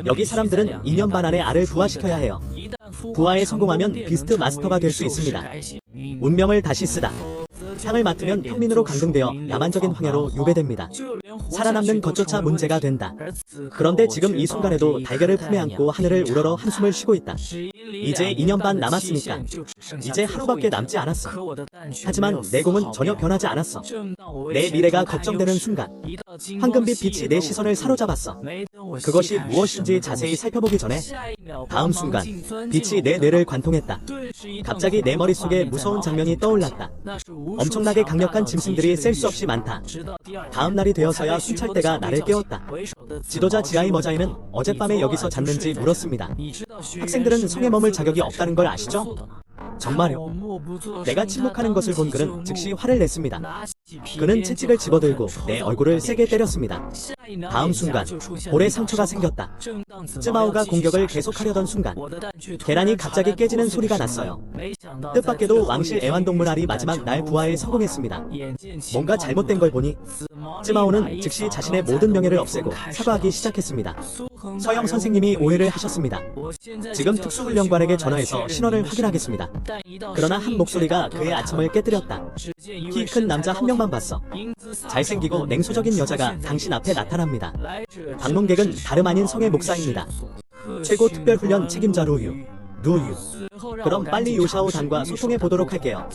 여기 사람들은 2년 반 안에 알을 부화시켜야 해요. 부화에 성공하면 비스트 마스터가 될 수 있습니다. 운명을 다시 쓰다. 향을 맡으면 평민으로 강등되어 야만적인 황야로 유배됩니다. 살아남는 것조차 문제가 된다. 그런데 지금 이 순간에도 달걀을 품에 안고 하늘을 우러러 한숨을 쉬고 있다. 이제 2년 반 남았으니까. 이제 하루밖에 남지 않았어. 하지만 내 공은 전혀 변하지 않았어. 내 미래가 걱정되는 순간 황금빛 빛이 내 시선을 사로잡았어. 그것이 무엇인지 자세히 살펴보기 전에 다음 순간 빛이 내 뇌를 관통했다. 갑자기 내 머릿속에 무서운 장면이 떠올랐다. 엄청나게 강력한 짐승들이 셀 수 없이 많다. 다음 날이 되어서야 순찰대가 나를 깨웠다. 지도자 지아이 머자이는 어젯밤에 여기서 잤는지 물었습니다. 학생들은 성에 머물 자격이 없다는 걸 아시죠? 정말요? 내가 침묵하는 것을 본 그는 즉시 화를 냈습니다. 그는 채찍을 집어들고 내 얼굴을 세게 때렸습니다. 다음 순간 볼에 상처가 생겼다. 쯔마오가 공격을 계속하려던 순간 계란이 갑자기 깨지는 소리가 났어요. 뜻밖에도 왕실 애완동물 알이 마지막 날 부화에 성공했습니다. 뭔가 잘못된 걸 보니 쯔마오는 즉시 자신의 모든 명예를 없애고 사과하기 시작했습니다. 서영 선생님이 오해를 하셨습니다. 지금 특수훈련관에게 전화해서 신원을 확인하겠습니다. 그러나 한 목소리가 그의 아첨을 깨뜨렸다. 키 큰 남자 한 명만 봤어. 잘생기고 냉소적인 여자가 당신 앞에 나타납니다. 방문객은 다름 아닌 성의 목사입니다. 최고 특별훈련 책임자 루유. 그럼 빨리 요샤오 단과 소통해 보도록 할게요.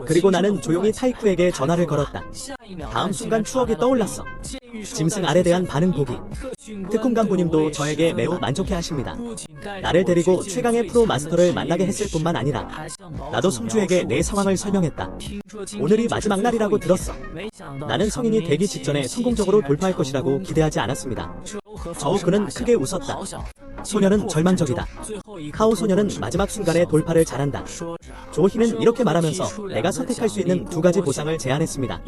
그리고 나는 조용히 타이쿠에게 전화를 걸었다. 다음 순간 추억이 떠올랐어. 짐승 알에 대한 반응 보기. 특훈 간부님도 저에게 매우 만족해 하십니다. 나를 데리고 최강의 프로 마스터를 만나게 했을 뿐만 아니라 나도 성주에게 내 상황을 설명했다. 오늘이 마지막 날이라고 들었어. 나는 성인이 되기 직전에 성공적으로 돌파할 것이라고 기대하지 않았습니다. 그는 크게 웃었다. 소녀는 절망적이다. 카오 소녀는 마지막 순간에 돌파를 잘한다. 조희는 이렇게 말하면서 내가 선택할 수 있는 두 가지 보상을 제안했습니다.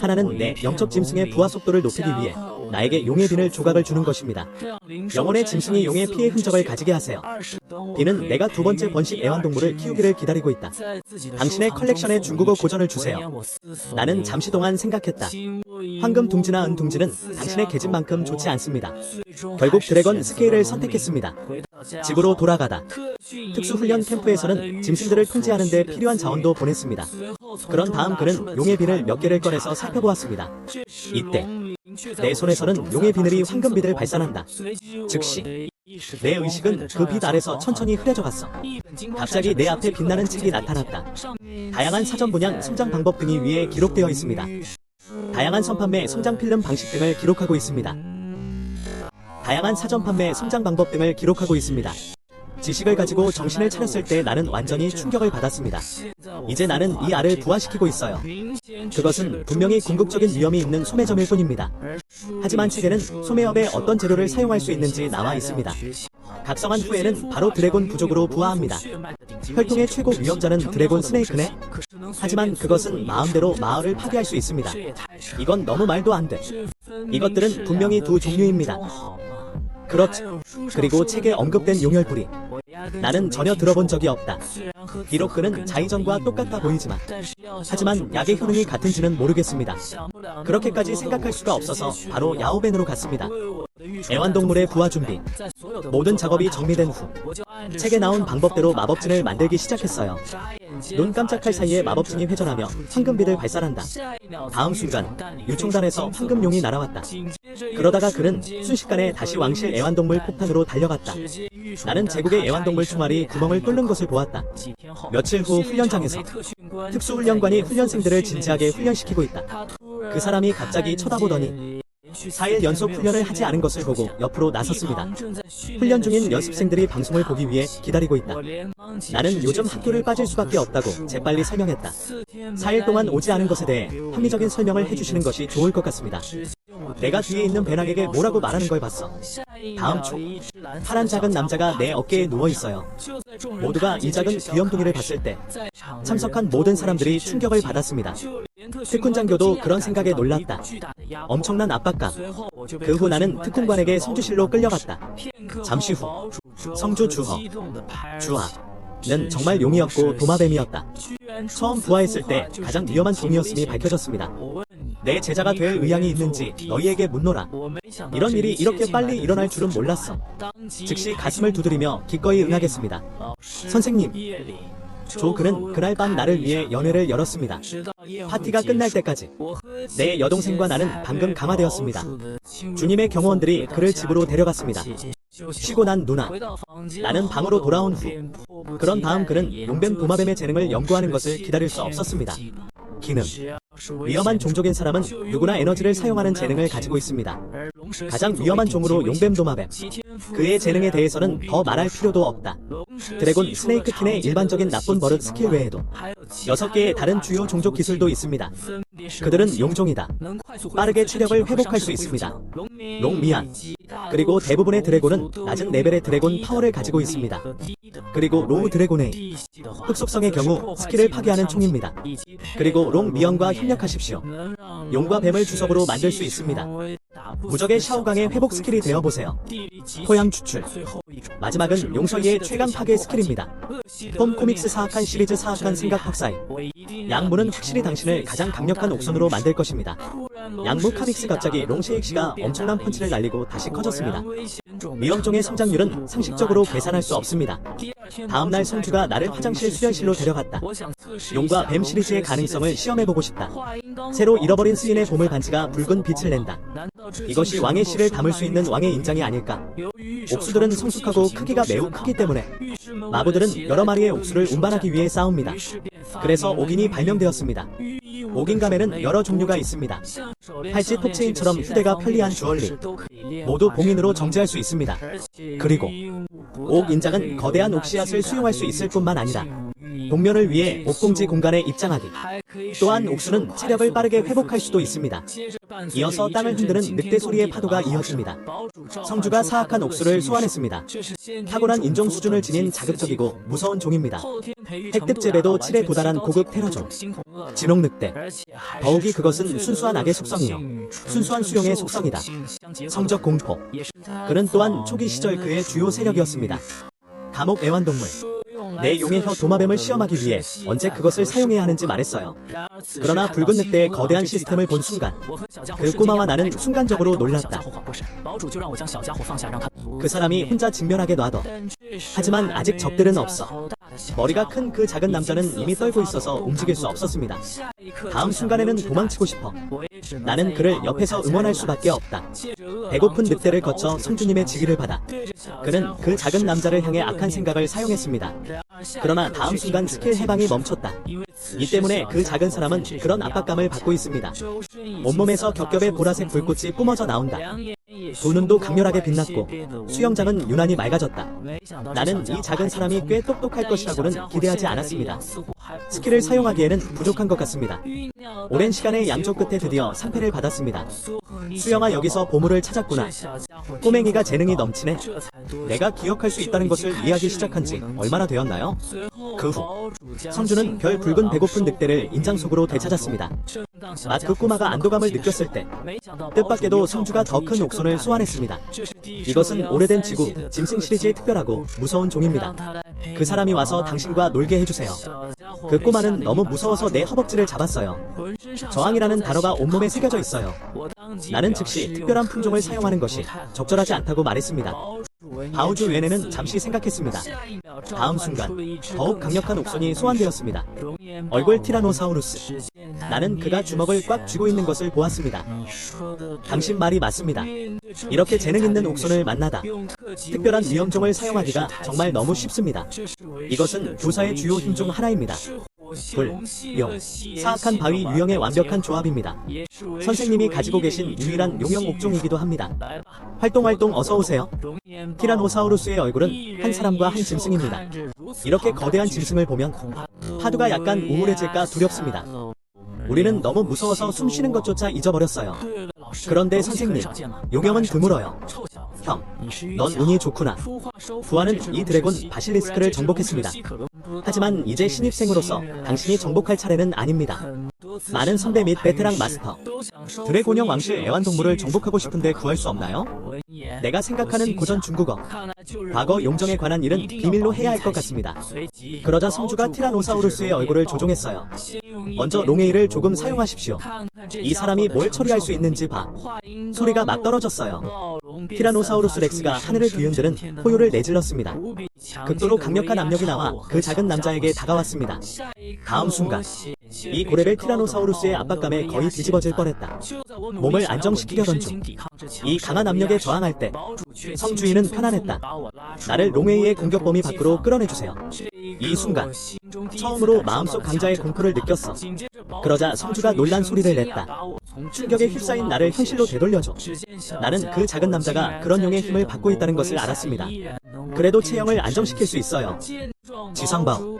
하나는 내 영적 짐승의 부하 속도를 높이기 위해 나에게 용의 빈을 조각을 주는 것입니다. 영혼의 짐승이 용의 피의 흔적을 가지게 하세요. B는 내가 두 번째 번식 애완동물을 키우기를 기다리고 있다. 당신의 컬렉션에 중국어 고전을 주세요. 나는 잠시 동안 생각했다. 황금 둥지나 은 둥지는 당신의 계집만큼 좋지 않습니다. 결국 드래건 스케일을 선택했습니다. 집으로 돌아가다. 특수훈련 캠프에서는 짐승들을 통제하는 데 필요한 자원도 보냈습니다. 그런 다음 그는 용의 비늘 몇 개를 꺼내서 살펴보았습니다. 이때 내 손에서는 용의 비늘이 황금빛을 발산한다. 즉시 내 의식은 그 빛 아래서 천천히 흐려져 갔어. 갑자기 내 앞에 빛나는 책이 나타났다. 다양한 사전 분양 성장 방법 등이 위에 기록되어 있습니다. 다양한 선판매 성장 필름 방식 등을 기록하고 있습니다. 다양한 사전 판매 성장 방법 등을 기록하고 있습니다. 지식을 가지고 정신을 차렸을 때 나는 완전히 충격을 받았습니다. 이제 나는 이 알을 부화시키고 있어요. 그것은 분명히 궁극적인 위험이 있는 소매점일 뿐입니다. 하지만 책에는 소매업에 어떤 재료를 사용할 수 있는지 나와 있습니다. 각성한 후에는 바로 드래곤 부족으로 부화합니다. 혈통의 최고 위험자는 드래곤 스네이크네? 하지만 그것은 마음대로 마을을 파괴할 수 있습니다. 이건 너무 말도 안 돼. 이것들은 분명히 두 종류입니다. 그렇죠. 그리고 책에 언급된 용혈불이 나는 전혀 들어본 적이 없다. 비록 그는 자의전과 똑같아 보이지만 하지만 약의 효능이 같은지는 모르겠습니다. 그렇게까지 생각할 수가 없어서 바로 야오벤으로 갔습니다. 애완동물의 부화 준비. 모든 작업이 정리된 후 책에 나온 방법대로 마법진을 만들기 시작했어요. 눈 깜짝할 사이에 마법진이 회전하며 황금빛을 발산한다. 다음 순간 유총단에서 황금용이 날아왔다. 그러다가 그는 순식간에 다시 왕실 애완동물 폭탄으로 달려갔다. 나는 제국의 애완동물 총알이 구멍을 뚫는 것을 보았다. 며칠 후 훈련장에서 특수훈련관이 훈련생들을 진지하게 훈련시키고 있다. 그 사람이 갑자기 쳐다보더니 4일 연속 훈련을 하지 않은 것을 보고 옆으로 나섰습니다. 훈련 중인 연습생들이 방송을 보기 위해 기다리고 있다. 나는 요즘 학교를 빠질 수밖에 없다고 재빨리 설명했다. 4일 동안 오지 않은 것에 대해 합리적인 설명을 해주시는 것이 좋을 것 같습니다. 내가 뒤에 있는 배낭에게 뭐라고 말하는 걸 봤어. 다음 초 파란 작은 남자가 내 어깨에 누워있어요. 모두가 이 작은 귀염둥이를 봤을 때 참석한 모든 사람들이 충격을 받았습니다. 특훈장교도 그런 생각에 놀랐다. 엄청난 압박감. 그 후 나는 특훈관에게 성주실로 끌려갔다. 잠시 후 성주 주하는 정말 용이었고 도마뱀이었다. 처음 부화했을 때 가장 위험한 종이었음이 밝혀졌습니다. 내 제자가 될 의향이 있는지 너희에게 묻노라. 이런 일이 이렇게 빨리 일어날 줄은 몰랐어. 즉시 가슴을 두드리며 기꺼이 응하겠습니다. 선생님, 조그는 그날 밤 나를 위해 연회를 열었습니다. 파티가 끝날 때까지 내 여동생과 나는 방금 강화되었습니다. 주님의 경호원들이 그를 집으로 데려갔습니다. 쉬고 난 누나, 나는 방으로 돌아온 후 그런 다음 그는 용뱀 도마뱀의 재능을 연구하는 것을 기다릴 수 없었습니다. 기능, 위험한 종족인 사람은 누구나 에너지를 사용하는 재능을 가지고 있습니다. 가장 위험한 종으로 용뱀 도마뱀, 그의 재능에 대해서는 더 말할 필요도 없다. 드래곤 스네이크틴의 일반적인 나쁜 버릇 스킬 외에도 6개의 다른 주요 종족 기술도 있습니다. 그들은 용종이다. 빠르게 체력을 회복할 수 있습니다. 롱미안, 그리고 대부분의 드래곤은 낮은 레벨의 드래곤 파워를 가지고 있습니다. 그리고 로우 드래곤의 흑속성의 경우 스킬을 파괴하는 총입니다. 그리고 롱미연과 협력하십시오. 용과 뱀을 주석으로 만들 수 있습니다. 무적의 샤오강의 회복 스킬이 되어보세요. 토양 추출, 마지막은 용서이의 최강 파괴 스킬입니다. 톰 코믹스 사악한 시리즈 사악한 생각 확사이, 양무는 확실히 당신을 가장 강력한 옥손으로 만들 것입니다. 양무 카믹스 갑자기 롱쉐익씨가 엄청난 펀치를 날리고 다시 커졌습니다. 미엄종의 성장률은 상식적으로 계산할 수 없습니다. 다음날 성주가 나를 화장실 수련실로 데려갔다. 용과 뱀 시리즈의 가능성을 시험해보고 싶다. 새로 잃어버린 스인의 보물 반지가 붉은 빛을 낸다. 이것이 왕의 씨를 담을 수 있는 왕의 인장이 아닐까. 옥수들은 성숙하고 크기가 매우 크기 때문에 마부들은 여러 마리의 옥수를 운반하기 위해 싸웁니다. 그래서 옥인이 발명되었습니다. 옥인 가면은 여러 종류가 있습니다. 팔찌 톱체인처럼 휴대가 편리한 주얼리, 모두 봉인으로 정지할 수 있습니다. 그리고 옥 인장은 거대한 옥씨앗을 수용할 수 있을 뿐만 아니라 동면을 위해 옥공지 공간에 입장하기, 또한 옥수는 체력을 빠르게 회복할 수도 있습니다. 이어서 땅을 흔드는 늑대 소리의 파도가 이어집니다. 성주가 사악한 옥수를 소환했습니다. 탁월한 인종 수준을 지닌 자극적이고 무서운 종입니다. 획득 재배도 7에 도달한 고급 테러종, 진홍 늑대. 더욱이 그것은 순수한 악의 속성이요, 순수한 수용의 속성이다. 성적 공포, 그는 또한 초기 시절 그의 주요 세력이었습니다. 감옥 애완동물, 내 용의 혀 도마뱀을 시험하기 위해 언제 그것을 사용해야 하는지 말했어요. 그러나 붉은 늑대의 거대한 시스템을 본 순간 그 꼬마와 나는 순간적으로 놀랐다. 그 사람이 혼자 직면하게 놔둬. 하지만 아직 적들은 없어. 머리가 큰 그 작은 남자는 이미 떨고 있어서 움직일 수 없었습니다. 다음 순간에는 도망치고 싶어. 나는 그를 옆에서 응원할 수밖에 없다. 배고픈 늑대를 거쳐 성주님의 지기를 받아 그는 그 작은 남자를 향해 악한 생각을 사용했습니다. 그러나 다음 순간 스킬 해방이 멈췄다. 이 때문에 그 작은 사람은 그런 압박감을 받고 있습니다. 온몸에서 겹겹의 보라색 불꽃이 뿜어져 나온다. 두 눈도 강렬하게 빛났고 수영장은 유난히 맑아졌다. 나는 이 작은 사람이 꽤 똑똑할 것이라고는 기대하지 않았습니다. 스킬을 사용하기에는 부족한 것 같습니다. 오랜 시간의 양조 끝에 드디어 상패를 받았습니다. 수영아, 여기서 보물을 찾았구나. 꼬맹이가 재능이 넘치네. 내가 기억할 수 있다는 것을 이해하기 시작한 지 얼마나 되었나요? 그 후 성주는 별 붉은 배고픈 늑대를 인장 속으로 되찾았습니다. 맛 그 꼬마가 안도감을 느꼈을 때 뜻밖에도 성주가 더 큰 옥손을 소환했습니다. 이것은 오래된 지구 짐승 시리즈의 특별하고 무서운 종입니다. 그 사람이 와서 당신과 놀게 해주세요. 그 꼬마는 너무 무서워서 내 허벅지를 잡았어요. 저항이라는 단어가 온몸에 새겨져 있어요. 나는 즉시 특별한 품종을 사용하는 것이 적절하지 않다고 말했습니다. 바우주 웨네는 잠시 생각했습니다. 다음 순간 더욱 강력한 옥손이 소환되었습니다. 얼굴 티라노사우루스. 나는 그가 주먹을 꽉 쥐고 있는 것을 보았습니다. 당신 말이 맞습니다. 이렇게 재능 있는 옥손을 만나다 특별한 위험종을 사용하기가 정말 너무 쉽습니다. 이것은 교사의 주요 힘 중 하나입니다. 불, 용, 사악한 바위 유형의 완벽한 조합입니다. 선생님이 가지고 계신 유일한 용형 옥종이기도 합니다. 활동 어서오세요. 티라노사우루스의 얼굴은 한 사람과 한 짐승입니다. 이렇게 거대한 짐승을 보면 파도가 약간 우울해질까 두렵습니다. 우리는 너무 무서워서 숨 쉬는 것조차 잊어버렸어요. 그런데 선생님, 용형은 드물어요. 형, 넌 운이 좋구나. 부하는 이 드래곤 바실리스크를 정복했습니다. 하지만 이제 신입생으로서 당신이 정복할 차례는 아닙니다. 많은 선배 및 베테랑 마스터. 드래곤형 왕실 애완동물을 정복하고 싶은데 구할 수 없나요? 내가 생각하는 고전 중국어. 과거 용정에 관한 일은 비밀로 해야 할 것 같습니다. 그러자 성주가 티라노사우루스의 얼굴을 조종했어요. 먼저 롱에이를 조금 사용하십시오. 이 사람이 뭘 처리할 수 있는지 봐. 소리가 막 떨어졌어요. 티라노사우루스 렉스가 하늘을 뒤흔드는 호요를 내질렀습니다. 극도로 강력한 압력이 나와 그 작은 남자에게 다가왔습니다. 다음 순간 이 고래를 티라노사우루스의 압박감에 거의 뒤집어질 뻔했다. 몸을 안정시키려던 중 이 강한 압력에 저항할 때 성주인은 편안했다. 나를 롱웨이의 공격 범위 밖으로 끌어내주세요. 이 순간 처음으로 마음속 강자의 공포를 느꼈어. 그러자 성주가 놀란 소리를 냈다. 충격에 휩싸인 나를 현실로 되돌려줘. 나는 그 작은 남자가 그런 용의 힘을 받고 있다는 것을 알았습니다. 그래도 체형을 안정시킬 수 있어요. 지상바오.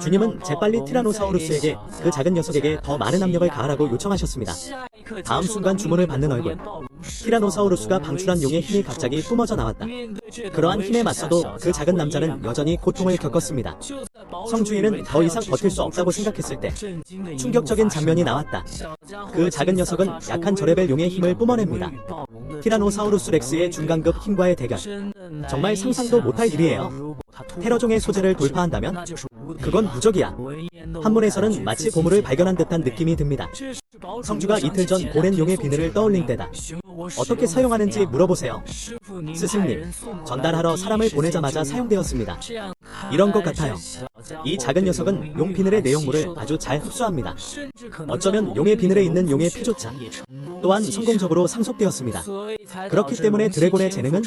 주님은 재빨리 티라노사우루스에게 그 작은 녀석에게 더 많은 압력을 가하라고 요청하셨습니다. 다음 순간 주문을 받는 얼굴. 티라노사우루스가 방출한 용의 힘이 갑자기 뿜어져 나왔다. 그러한 힘에 맞서도 그 작은 남자는 여전히 고통을 겪었습니다. 성주인은 더 이상 버틸 수 없다고 생각했을 때 충격적인 장면이 나왔다. 그 작은 녀석은 약한 저레벨 용의 힘을 뿜어냅니다. 티라노사우루스 렉스의 중간급 힘과의 대결. 정말 상상도 못할 일이에요. 테러종의 소재를 돌파한다면 그건 무적이야. 한문에서는 마치 보물을 발견한 듯한 느낌이 듭니다. 성주가 이틀 전 고랜 용의 비늘을 떠올린 때다. 어떻게 사용하는지 물어보세요. 스승님, 전달하러 사람을 보내자마자 사용되었습니다. 이런 것 같아요. 이 작은 녀석은 용 비늘의 내용물을 아주 잘 흡수합니다. 어쩌면 용의 비늘에 있는 용의 피조차 또한 성공적으로 상속되었습니다. 그렇기 때문에 드래곤의 재능은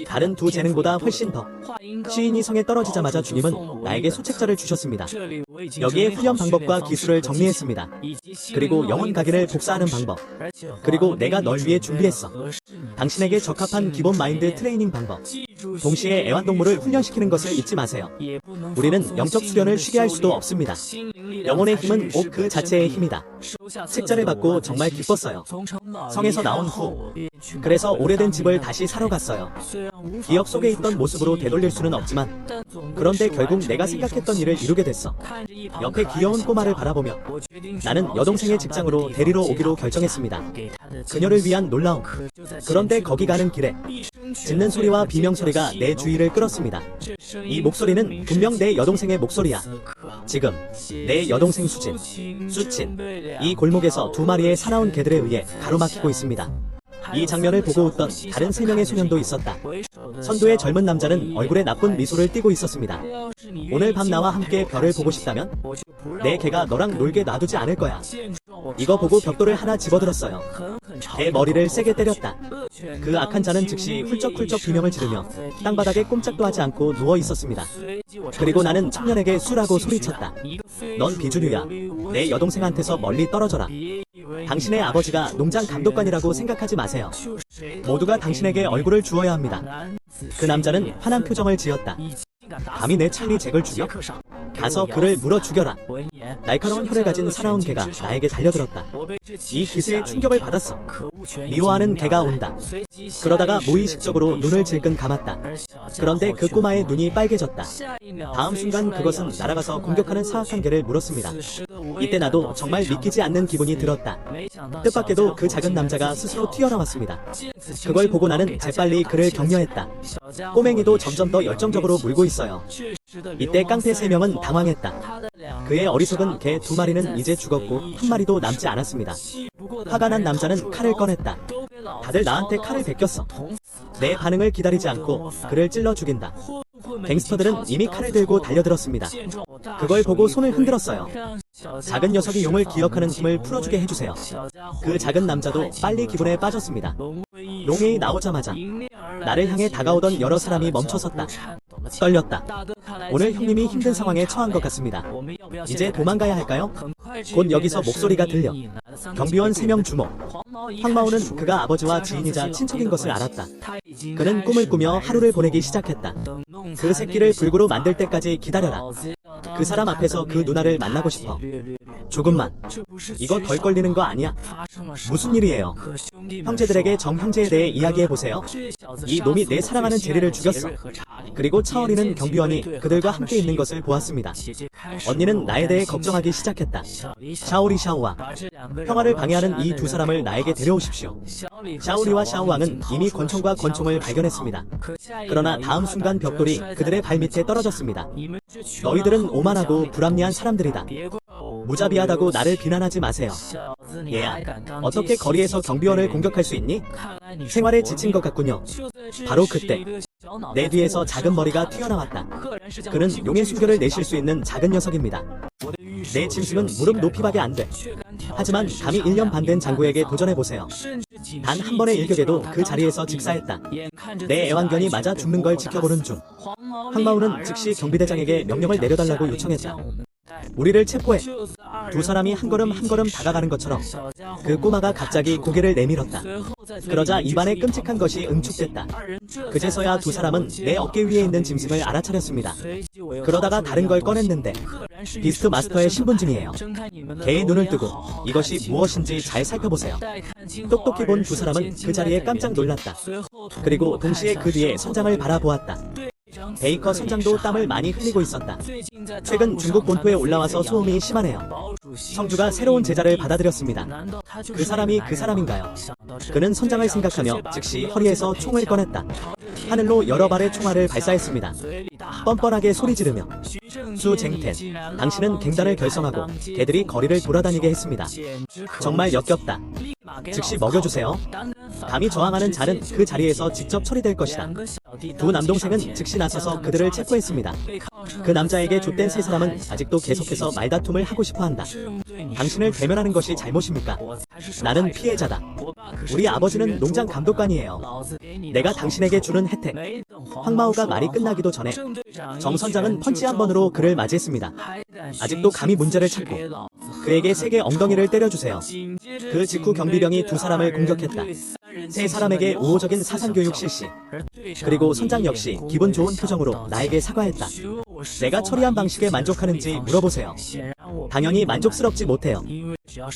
다른 두 재능보다 훨씬 더. 시인이 성에 떨어지자마자 주님은 나에게 소책자를 주셨습니다. 여기에 훈련 방법과 기술을 정리했습니다. 그리고 영혼 각인을 복사하는 방법. 그리고 내가 널 위해 준비했어. 당신에게 적합한 기본 마인드 트레이닝 방법. 동시에 애완동물을 훈련시키는 것을 잊지 마세요. 우리는 영적 수련을 쉬게 할 수도 없습니다. 영혼의 힘은 옥 그 자체의 힘이다. 책자를 받고 정말 기뻤어요. 성에서 나온 후 그래서 오래된 집을 다시 사러 갔어요. 기억 속에 있던 모습으로 되돌릴 수는 없지만 그런데 결국 내가 생각했던 일을 이루게 됐어. 옆에 귀여운 꼬마를 바라보며 나는 여동생의 직장으로 데리러 오기로 결정했습니다. 그녀를 위한 놀라움. 그런데 거기 가는 길에 짖는 소리와 비명소리가 내 주의를 끌었습니다. 이 목소리는 분명 내 여동생의 목소리야. 지금 내 여동생 수친 이 골목에서 두 마리의 사나운 개들에 의해 가로막히고 있습니다. 이 장면을 보고 웃던 다른 3명의 소년도 있었다. 선두의 젊은 남자는 얼굴에 나쁜 미소를 띠고 있었습니다. 오늘 밤 나와 함께 별을 보고 싶다면 내 개가 너랑 놀게 놔두지 않을 거야. 이거 보고 벽돌을 하나 집어들었어요. 개 머리를 세게 때렸다. 그 악한 자는 즉시 훌쩍훌쩍 비명을 지르며 땅바닥에 꼼짝도 하지 않고 누워 있었습니다. 그리고 나는 청년에게 수라고 소리쳤다. 넌 비주류야. 내 여동생한테서 멀리 떨어져라. 당신의 아버지가 농장 감독관이라고 생각하지 마세요. 모두가 당신에게 얼굴을 주어야 합니다. 그 남자는 화난 표정을 지었다. 감히 내 찰리 잭을 죽여? 가서 그를 물어 죽여라. 날카로운 혀를 가진 사나운 개가 나에게 달려들었다. 이 기세에 충격을 받았어. 미워하는 개가 온다. 그러다가 무의식적으로 눈을 질끈 감았다. 그런데 그 꼬마의 눈이 빨개졌다. 다음 순간 그것은 날아가서 공격하는 사악한 개를 물었습니다. 이때 나도 정말 믿기지 않는 기분이 들었다. 뜻밖에도 그 작은 남자가 스스로 튀어나왔습니다. 그걸 보고 나는 재빨리 그를 격려했다. 꼬맹이도 점점 더 열정적으로 물고 있어요. 이때 깡패 3명은 당황했다. 그의 어리석은 개 2마리는 이제 죽었고 1마리도 남지 않았습니다. 화가 난 남자는 칼을 꺼냈다. 다들 나한테 칼을 베꼈어. 내 반응을 기다리지 않고 그를 찔러 죽인다. 갱스터들은 이미 칼을 들고 달려들었습니다. 그걸 보고 손을 흔들었어요. 작은 녀석이 용을 기억하는 힘을 풀어주게 해주세요. 그 작은 남자도 빨리 기분에 빠졌습니다. 롱에이 나오자마자 나를 향해 다가오던 여러 사람이 멈춰섰다. 떨렸다. 오늘 형님이 힘든 상황에 처한 것 같습니다. 이제 도망가야 할까요? 곧 여기서 목소리가 들려. 경비원 3명 주목. 황마오는 그가 아버지와 지인이자 친척인 것을 알았다. 그는 꿈을 꾸며 하루를 보내기 시작했다. 그 새끼를 불구로 만들 때까지 기다려라. 그 사람 앞에서 그 누나를 만나고 싶어. 조금만. 이거 덜 걸리는 거 아니야? 무슨 일이에요? 형제들에게 정 형제에 대해 이야기해보세요. 이 놈이 내 사랑하는 제리를 죽였어. 그리고 차오리는 경비원이 그들과 함께 있는 것을 보았습니다. 언니는 나에 대해 걱정하기 시작했다. 샤오리 샤오왕, 평화를 방해하는 이 두 사람을 나에게 데려오십시오. 샤오리와 샤오왕은 이미 권총과 권총을 발견했습니다. 그러나 다음 순간 벽돌이 그들의 발밑에 떨어졌습니다. 너희들은 오만하고 불합리한 사람들이다. 무자비하다고 나를 비난하지 마세요. 얘야, 어떻게 거리에서 경비원을 공격할 수 있니? 생활에 지친 것 같군요. 바로 그때 내 뒤에서 작은 머리가 튀어나왔다. 그는 용의 순결을 내실 수 있는 작은 녀석입니다. 내 짐승은 무릎 높이밖에 안 돼. 하지만 감히 1년 반 된 장구에게 도전해보세요. 단 한 번의 일격에도 그 자리에서 직사했다. 내 애완견이 맞아 죽는 걸 지켜보는 중 황마우는 즉시 경비대장에게 명령을 내려달라고 요청했다. 우리를 체포해. 두 사람이 한 걸음 한 걸음 다가가는 것처럼 그 꼬마가 갑자기 고개를 내밀었다. 그러자 입안에 끔찍한 것이 응축됐다. 그제서야 두 사람은 내 어깨 위에 있는 짐승을 알아차렸습니다. 그러다가 다른 걸 꺼냈는데 비스트 마스터의 신분증이에요. 개의 눈을 뜨고 이것이 무엇인지 잘 살펴보세요. 똑똑히 본 두 사람은 그 자리에 깜짝 놀랐다. 그리고 동시에 그 뒤에 선장을 바라보았다. 베이커 선장도 땀을 많이 흘리고 있었다. 최근 중국 본토에 올라와서 소음이 심하네요. 성주가 새로운 제자를 받아들였습니다. 그 사람이 그 사람인가요? 그는 선장을 생각하며 즉시 허리에서 총을 꺼냈다. 하늘로 여러 발의 총알을 발사했습니다. 뻔뻔하게 소리 지르며 수쟁텐, 당신은 갱단을 결성하고 개들이 거리를 돌아다니게 했습니다. 정말 역겹다. 즉시 먹여주세요. 감히 저항하는 자는 그 자리에서 직접 처리될 것이다. 두 남동생은 즉시 나서서 그들을 체포했습니다. 그 남자에게 좆된 세 사람은 아직도 계속해서 말다툼을 하고 싶어한다. 당신을 괴멸하는 것이 잘못입니까? 나는 피해자다. 우리 아버지는 농장 감독관이에요. 내가 당신에게 주는 혜택. 황마오가 말이 끝나기도 전에 정 선장은 펀치 한 번으로 그를 맞이했습니다. 아직도 감히 문제를 찾고 그에게 세게 엉덩이를 때려주세요. 그 직후 경비병이 두 사람을 공격했다. 세 사람에게 우호적인 사상교육 실시. 그리고 선장 역시 기분 좋은 표정으로 나에게 사과했다. 내가 처리한 방식에 만족하는지 물어보세요. 당연히 만족스럽지 못해요.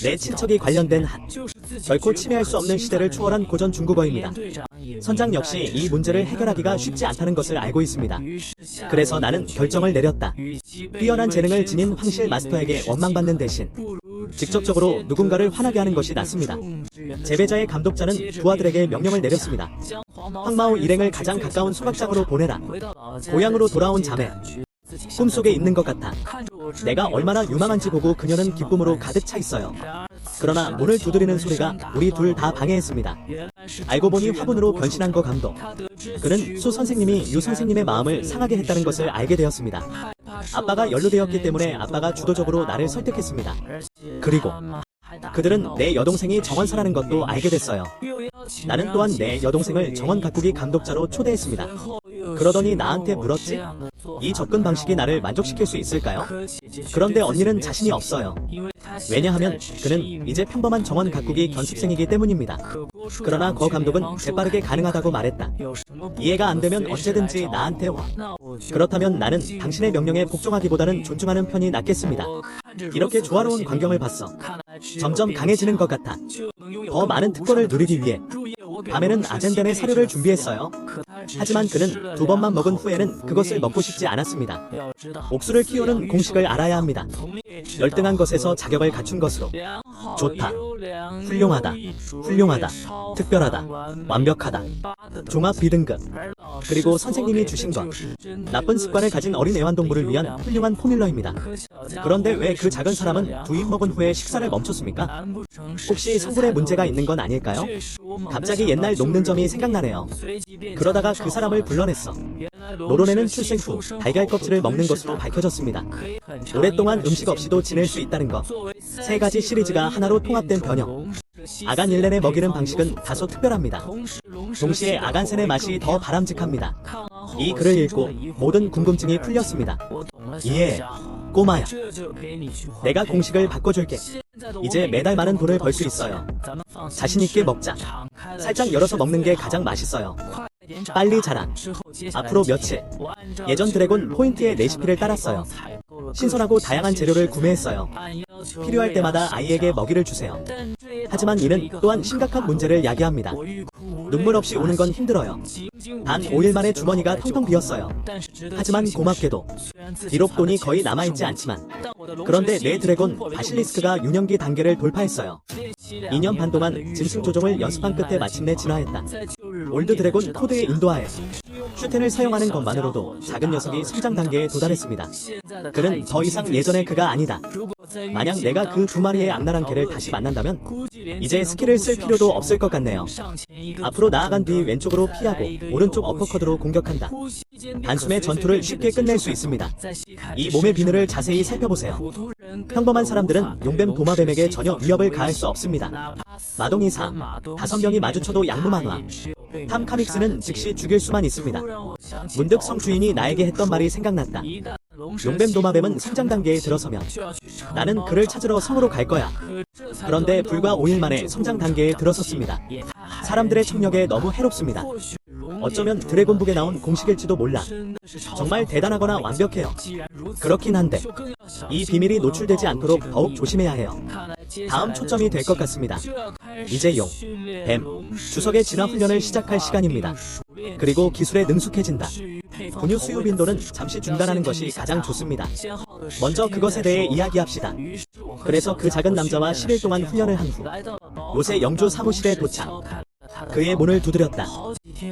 내 친척이 관련된 한 결코 침해할 수 없는 시대를 초월한 고전 중국어입니다. 선장 역시 이 문제를 해결하기가 쉽지 않다는 것을 알고 있습니다. 그래서 나는 결정을 내렸다. 뛰어난 재능을 지닌 황실 마스터에게 원망받는 대신 직접적으로 누군가를 화나게 하는 것이 낫습니다. 제배자의 감독자는 부하들에게 명령을 내렸습니다. 황마오 일행을 가장 가까운 소각장으로 보내라. 고향으로 돌아온 자매. 꿈속에 있는 것 같아. 내가 얼마나 유망한지 보고 그녀는 기쁨으로 가득 차 있어요. 그러나 문을 두드리는 소리가 우리 둘 다 방해했습니다. 알고 보니 화분으로 변신한 거 감독. 그는 수 선생님이 유 선생님의 마음을 상하게 했다는 것을 알게 되었습니다. 아빠가 연루되었기 때문에 아빠가 주도적으로 나를 설득했습니다. 그리고 그들은 내 여동생이 정원사라는 것도 알게 됐어요. 나는 또한 내 여동생을 정원 가꾸기 감독자로 초대했습니다. 그러더니 나한테 물었지? 이 접근 방식이 나를 만족시킬 수 있을까요? 그런데 언니는 자신이 없어요. 왜냐하면 그는 이제 평범한 정원 가꾸기 견습생이기 때문입니다. 그러나 거 감독은 재빠르게 가능하다고 말했다. 이해가 안 되면 언제든지 나한테 와. 그렇다면 나는 당신의 명령에 복종하기보다는 존중하는 편이 낫겠습니다. 이렇게 조화로운 광경을 봤어. 점점 강해지는 것 같아. 더 많은 특권을 누리기 위해 밤에는 아젠덴의 사료를 준비했어요. 하지만 그는 두 번만 먹은 후에는 그것을 먹고 싶지 않았습니다. 옥수를 키우는 공식을 알아야 합니다. 열등한 것에서 자격을 갖춘 것으로. 좋다. 훌륭하다. 훌륭하다. 특별하다. 완벽하다. 종합 B등급. 그리고 선생님이 주신 것. 나쁜 습관을 가진 어린 애완동물을 위한 훌륭한 포뮬러입니다. 그런데 왜 그 작은 사람은 두 입 먹은 후에 식사를 멈췄습니까? 혹시 성분에 문제가 있는 건 아닐까요? 갑자기 옛날 녹는점이 생각나네요. 그러다가 그 사람을 불러냈어. 노론에는 출생 후 달걀 껍질을 먹는 것으로 밝혀졌습니다. 오랫동안 음식 없이도 지낼 수 있다는 것. 세 가지 시리즈가 하나로 통합된 변형. 아간 일렌의 먹이는 방식은 다소 특별합니다. 동시에 아간센의 맛이 더 바람직합니다. 이 글을 읽고 모든 궁금증이 풀렸습니다. 이해해, 꼬마야. 내가 공식을 바꿔줄게. 이제 매달 많은 돈을 벌 수 있어요. 자신있게 먹자. 살짝 열어서 먹는 게 가장 맛있어요. 빨리 자라. 앞으로 며칠. 예전 드래곤 포인트의 레시피를 따랐어요. 신선하고 다양한 재료를 구매했어요. 필요할 때마다 아이에게 먹이를 주세요. 하지만 이는 또한 심각한 문제를 야기합니다. 눈물 없이 우는 건 힘들어요. 단 5일 만에 주머니가 텅텅 비었어요. 하지만 고맙게도 비록 돈이 거의 남아있지 않지만 그런데 내 드래곤 바실리스크가 유년기 단계를 돌파했어요. 2년 반 동안 짐승 조종을 연습한 끝에 마침내 진화했다. 올드 드래곤 코드의 인도하에 슈텐을 사용하는 것만으로도 작은 녀석이 성장 단계에 도달했습니다. 그는 더 이상 예전의 그가 아니다. 만약 내가 그 두 마리의 악랄한 개를 다시 만난다면 이제 스킬을 쓸 필요도 없을 것 같네요. 앞으로 나아간 뒤 왼쪽으로 피하고 오른쪽 어퍼컷으로 공격한다. 단숨에 전투를 쉽게 끝낼 수 있습니다. 이 몸의 비늘을 자세히 살펴보세요. 평범한 사람들은 용뱀 도마뱀에게 전혀 위협을 가할 수 없습니다. 마동이 4, 5명이 마주쳐도 양무만화. 탐 카믹스는 즉시 죽일 수만 있습니다. 문득 성주인이 나에게 했던 말이 생각났다. 용뱀 도마뱀은 성장 단계에 들어서면 나는 그를 찾으러 성으로 갈 거야. 그런데 불과 5일 만에 성장 단계에 들어섰습니다. 사람들의 청력에 너무 해롭습니다. 어쩌면 드래곤북에 나온 공식일지도 몰라. 정말 대단하거나 완벽해요. 그렇긴 한데 이 비밀이 노출되지 않도록 더욱 조심해야 해요. 다음 초점이 될 것 같습니다. 이제 용, 뱀, 주석의 진화 훈련을 시작할 시간입니다. 그리고 기술에 능숙해진다. 분유 수유 빈도는 잠시 중단하는 것이 가장 좋습니다. 먼저 그것에 대해 이야기합시다. 그래서 그 작은 남자와 10일 동안 훈련을 한 후 요새 영주 사무실에 도착. 그의 문을 두드렸다.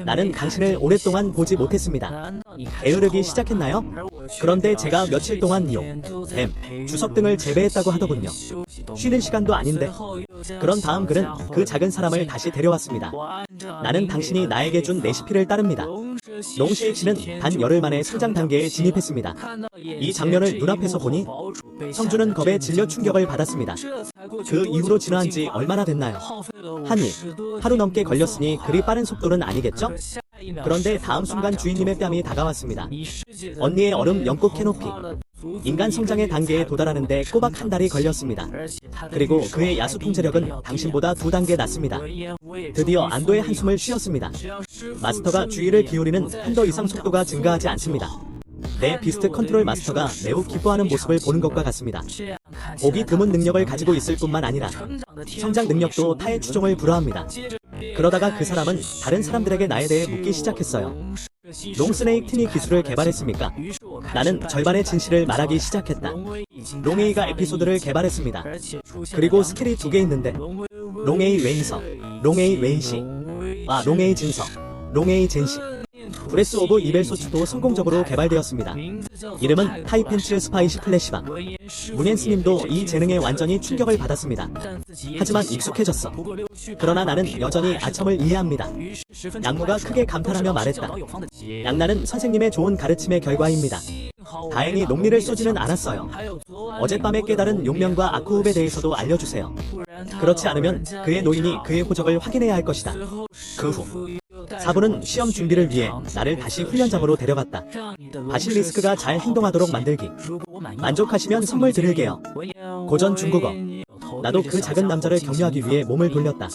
나는 당신을 오랫동안 보지 못했습니다. 게으르기 시작했나요? 그런데 제가 며칠 동안 용, 뱀, 주석 등을 재배했다고 하더군요. 쉬는 시간도 아닌데. 그런 다음 그는 그 작은 사람을 다시 데려왔습니다. 나는 당신이 나에게 준 레시피를 따릅니다. 롱쉐이치는 단 열흘 만에 성장 단계에 진입했습니다. 이 장면을 눈앞에서 보니 성주는 겁에 질려 충격을 받았습니다. 그 이후로 진화한 지 얼마나 됐나요? 한 일, 하루 넘게 걸렸으니 그리 빠른 속도는 아니겠죠? 그런데 다음 순간 주인님의 뺨이 다가왔습니다. 언니의 얼음 연꽃 캐노피. 인간 성장의 단계에 도달하는데 꼬박 한 달이 걸렸습니다. 그리고 그의 야수 통제력은 당신보다 2단계 낮습니다. 드디어 안도의 한숨을 쉬었습니다. 마스터가 주의를 기울이는 한도 이상 속도가 증가하지 않습니다. 내 비스트 컨트롤 마스터가 매우 기뻐하는 모습을 보는 것과 같습니다. 보기 드문 능력을 가지고 있을 뿐만 아니라 성장 능력도 타의 추종을 불허합니다. 그러다가 그 사람은 다른 사람들에게 나에 대해 묻기 시작했어요. 롱스네이크 티니 기술을 개발했습니까? 나는 절반의 진실을 말하기 시작했다. 롱에이가 에피소드를 개발했습니다. 그리고 스킬이 2개 있는데 롱에이 웨이서, 롱에이 웨이시, 롱에이 진서, 롱에이 젠시. 브레스 오브 이벨소츠도 성공적으로 개발되었습니다. 이름은 타이펜츠 스파이시 플래시방. 문앤스님도 이 재능에 완전히 충격을 받았습니다. 하지만 익숙해졌어. 그러나 나는 여전히 아첨을 이해합니다. 양무가 크게 감탄하며 말했다. 양나는 선생님의 좋은 가르침의 결과입니다. 다행히 농리를 쏘지는 않았어요. 어젯밤에 깨달은 용명과 아쿠읍에 대해서도 알려주세요. 그렇지 않으면 그의 노인이 그의 호적을 확인해야 할 것이다. 그 후 사부는 시험 준비를 위해 나를 다시 훈련장으로 데려갔다. 바실리스크가 잘 행동하도록 만들기. 만족하시면 선물 드릴게요. 고전 중국어. 나도 그 작은 남자를 격려하기 위해 몸을 돌렸다.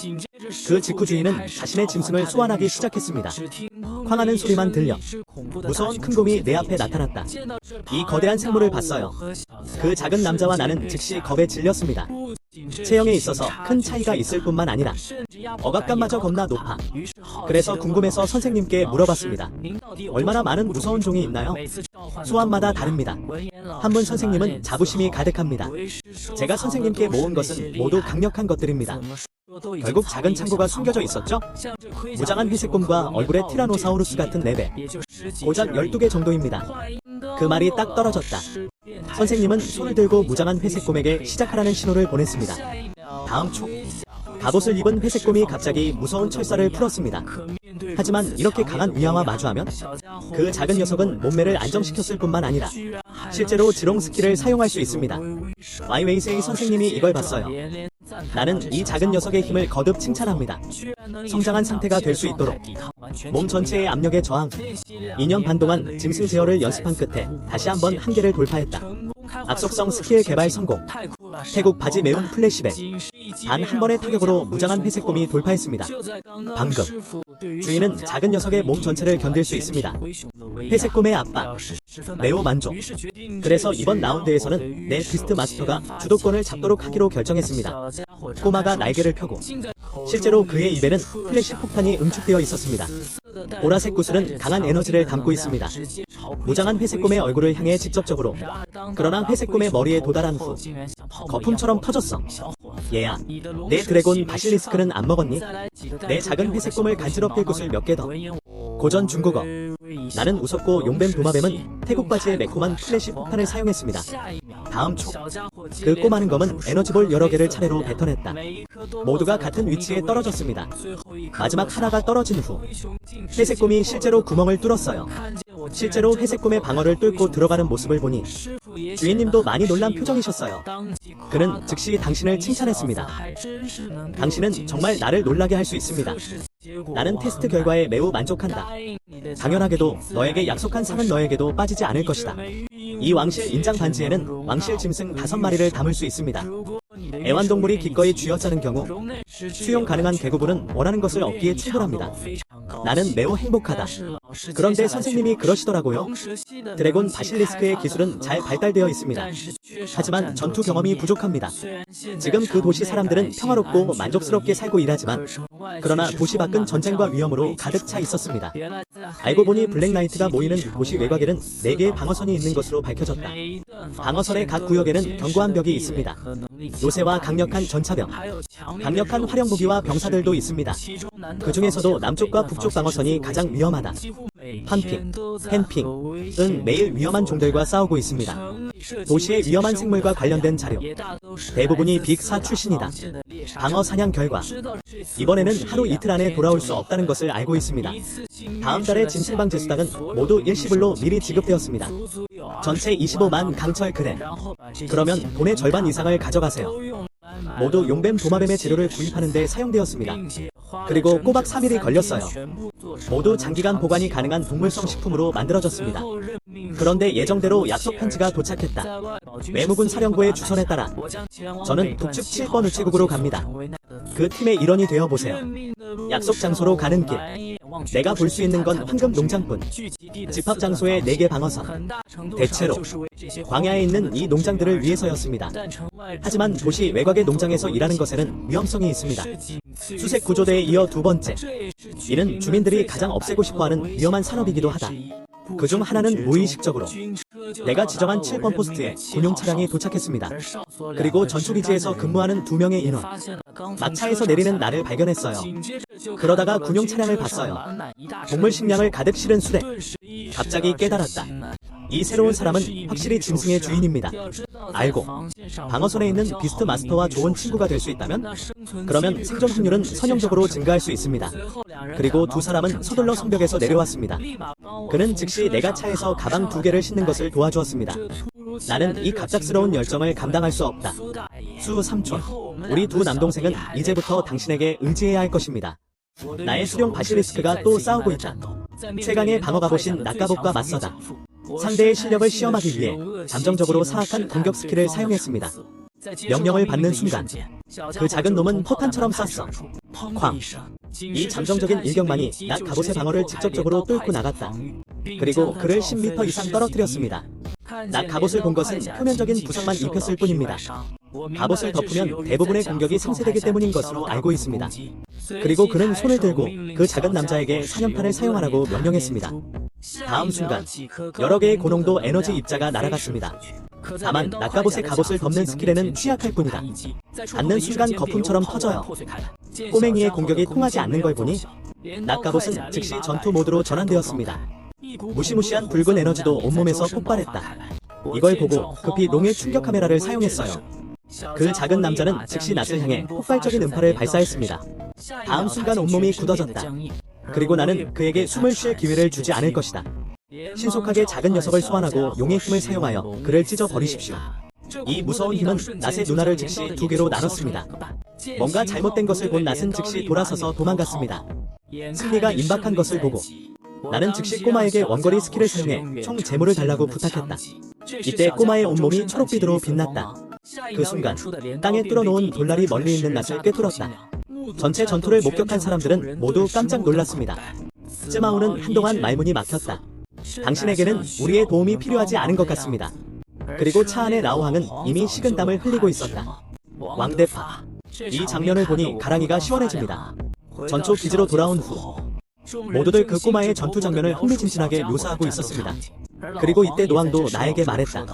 그 직후 주인은 자신의 짐승을 소환하기 시작했습니다. 쾅하는 소리만 들려 무서운 큰 곰이 내 앞에 나타났다. 이 거대한 생물을 봤어요. 그 작은 남자와 나는 즉시 겁에 질렸습니다. 체형에 있어서 큰 차이가 있을 뿐만 아니라 억압감마저 겁나 높아. 그래서 궁금해서 선생님께 물어봤습니다. 얼마나 많은 무서운 종이 있나요? 소환마다 다릅니다. 한 분 선생님은 자부심이 가득합니다. 제가 선생님께 모은 것은 모두 강력한 것들입니다. 결국 작은 창고가 숨겨져 있었죠? 무장한 회색곰과 얼굴에 티라노사우루스 같은 4배. 고작 12개 정도입니다. 그 말이 딱 떨어졌다. 선생님은 손을 들고 무장한 회색곰에게 시작하라는 신호를 보냈습니다. 다음 초 갑옷을 입은 회색곰이 갑자기 무서운 철사를 풀었습니다. 하지만 이렇게 강한 위아와 마주하면 그 작은 녀석은 몸매를 안정시켰을 뿐만 아니라 실제로 지롱 스킬을 사용할 수 있습니다. 마이웨이세이 선생님이 이걸 봤어요. 나는 이 작은 녀석의 힘을 거듭 칭찬합니다. 성장한 상태가 될 수 있도록 몸 전체의 압력에 저항. 2년 반 동안 짐승 제어를 연습한 끝에 다시 한번 한계를 돌파했다. 악속성 스킬 개발 성공. 태국 바지 매운 플래시백. 단 한 번의 타격으로 무장한 회색곰이 돌파했습니다. 방금 주인은 작은 녀석의 몸 전체를 견딜 수 있습니다. 회색 꿈의 아빠. 매우 만족. 그래서 이번 라운드에서는 내 비스트 마스터가 주도권을 잡도록 하기로 결정했습니다. 꼬마가 날개를 펴고 실제로 그의 입에는 플래시 폭탄이 응축되어 있었습니다. 보라색 구슬은 강한 에너지를 담고 있습니다. 무장한 회색 꿈의 얼굴을 향해 직접적으로. 그러나 회색 꿈의 머리에 도달한 후 거품처럼 터졌어. 얘야, 내 드래곤 바실리스크는 안 먹었니? 내 작은 회색 꿈을 간지럽힐 구슬 몇 개 더. 고전 중국어. 나는 웃었고 용뱀 도마뱀은 태국 바지에 매콤한 플래시 폭탄을 사용했습니다. 다음 초. 그 꼬마는 검은 에너지볼 여러 개를 차례로 뱉어냈다. 모두가 같은 위치에 떨어졌습니다. 마지막 하나가 떨어진 후 회색 꿈이 실제로 구멍을 뚫었어요. 실제로 회색 꿈의 방어를 뚫고 들어가는 모습을 보니 주인님도 많이 놀란 표정이셨어요. 그는 즉시 당신을 칭찬했습니다. 당신은 정말 나를 놀라게 할 수 있습니다. 나는 테스트 결과에 매우 만족한다. 당연하게도 너에게 약속한 상은 너에게도 빠지지 않을 것이다. 이 왕실 인장 반지에는 왕실 짐승 5마리를 담을 수 있습니다. 애완동물이 기꺼이 쥐어짜는 경우 수용 가능한 개구부는 원하는 것을 얻기에 충분합니다. 나는 매우 행복하다. 그런데 선생님이 그러시더라고요. 드래곤 바실리스크의 기술은 잘 발달되어 있습니다. 하지만 전투 경험이 부족합니다. 지금 그 도시 사람들은 평화롭고 만족스럽게 살고 일하지만 그러나 도시 밖은 전쟁과 위험으로 가득 차 있었습니다. 알고 보니 블랙나이트가 모이는 도시 외곽에는 4개의 방어선이 있는 것으로 밝혀졌다. 방어선의 각 구역에는 견고한 벽이 있습니다. 요새와 강력한 전차병, 강력한 활용무기와 병사들도 있습니다. 그 중에서도 남쪽과 북쪽 방어선이 가장 위험하다. 헌핑, 캠핑은 매일 위험한 종들과 싸우고 있습니다. 도시의 위험한 생물과 관련된 자료, 대부분이 빅4 출신이다. 방어 사냥 결과, 이번에는 하루 이틀 안에 돌아올 수 없다는 것을 알고 있습니다. 다음 달에 짐승방 제수당은 모두 일시불로 미리 지급되었습니다. 전체 25만 강철 그램. 그러면 돈의 절반 이상을 가져가세요. 모두 용뱀 도마뱀의 재료를 구입하는 데 사용되었습니다. 그리고 꼬박 3일이 걸렸어요. 모두 장기간 보관이 가능한 동물성 식품으로 만들어졌습니다. 그런데 예정대로 약속 편지가 도착했다. 외무군 사령부의 주선에 따라 저는 북측 7번 우체국으로 갑니다. 그 팀의 일원이 되어보세요. 약속 장소로 가는 길. 내가 볼 수 있는 건 황금 농장뿐. 집합 장소의 4개 방어선. 대체로 광야에 있는 이 농장들을 위해서였습니다. 하지만 도시 외곽의 농장에서 일하는 것에는 위험성이 있습니다. 수색 구조대에 이어 2번째. 이는 주민들이 가장 없애고 싶어하는 위험한 산업이기도 하다. 그중 하나는 무의식적으로 내가 지정한 7번 포스트에 군용 차량이 도착했습니다. 그리고 전초기지에서 근무하는 2명의 인원. 막차에서 내리는 나를 발견했어요. 그러다가 군용 차량을 봤어요. 동물 식량을 가득 실은 수레. 갑자기 깨달았다. 이 새로운 사람은 확실히 짐승의 주인입니다. 알고 방어선에 있는 비스트 마스터와 좋은 친구가 될 수 있다면 그러면 생존 확률은 선형적으로 증가할 수 있습니다. 그리고 두 사람은 서둘러 성벽에서 내려왔습니다. 그는 즉시 내가 차에서 가방 2개를 싣는 것을 도와주었습니다. 나는 이 갑작스러운 열정을 감당할 수 없다. 수 3촌. 우리 두 남동생은 이제부터 당신에게 의지해야 할 것입니다. 나의 수령 바실리스크가 또 싸우고 있다. 최강의 방어 갑옷인 낙갑옷과 맞서다. 상대의 실력을 시험하기 위해 잠정적으로 사악한 공격 스킬을 사용했습니다. 명령을 받는 순간 그 작은 놈은 포탄처럼 쐈어. 쾅. 이 잠정적인 일격만이 낙 갑옷의 방어를 직접적으로 뚫고 나갔다. 그리고 그를 10m 이상 떨어뜨렸습니다. 낙 갑옷을 본 것은 표면적인 부상만 입혔을 뿐입니다. 갑옷을 덮으면 대부분의 공격이 상쇄되기 때문인 것으로 알고 있습니다. 그리고 그는 손을 들고 그 작은 남자에게 사냥판을 사용하라고 명령했습니다. 다음 순간 여러 개의 고농도 에너지 입자가 날아갔습니다. 다만 낙갑옷의 갑옷을 덮는 스킬에는 취약할 뿐이다. 닿는 순간 거품처럼 터져요. 꼬맹이의 공격이 통하지 않는 걸 보니 낙갑옷은 즉시 전투 모드로 전환되었습니다. 무시무시한 붉은 에너지도 온몸에서 폭발했다. 이걸 보고 급히 롱의 충격 카메라를 사용했어요. 그 작은 남자는 즉시 낯을 향해 폭발적인 음파를 발사했습니다. 다음 순간 온몸이 굳어졌다. 그리고 나는 그에게 숨을 쉴 기회를 주지 않을 것이다. 신속하게 작은 녀석을 소환하고 용의 힘을 사용하여 그를 찢어버리십시오. 이 무서운 힘은 낫의 누나를 즉시 2개로 나눴습니다. 뭔가 잘못된 것을 본 낫은 즉시 돌아서서 도망갔습니다. 승리가 임박한 것을 보고 나는 즉시 꼬마에게 원거리 스킬을 사용해 총 재물을 달라고 부탁했다. 이때 꼬마의 온몸이 초록빛으로 빛났다. 그 순간 땅에 뚫어놓은 돌날이 멀리 있는 낫을 꿰뚫었다. 전체 전투를 목격한 사람들은 모두 깜짝 놀랐습니다. 쯔마오는 한동안 말문이 막혔다. 당신에게는 우리의 도움이 필요하지 않은 것 같습니다. 그리고 차 안의 라오항은 이미 식은땀을 흘리고 있었다. 왕대파. 이 장면을 보니 가랑이가 시원해집니다. 전초 기지로 돌아온 후 모두들 그 꼬마의 전투 장면을 흥미진진하게 묘사하고 있었습니다. 그리고 이때 노왕도 나에게 말했다.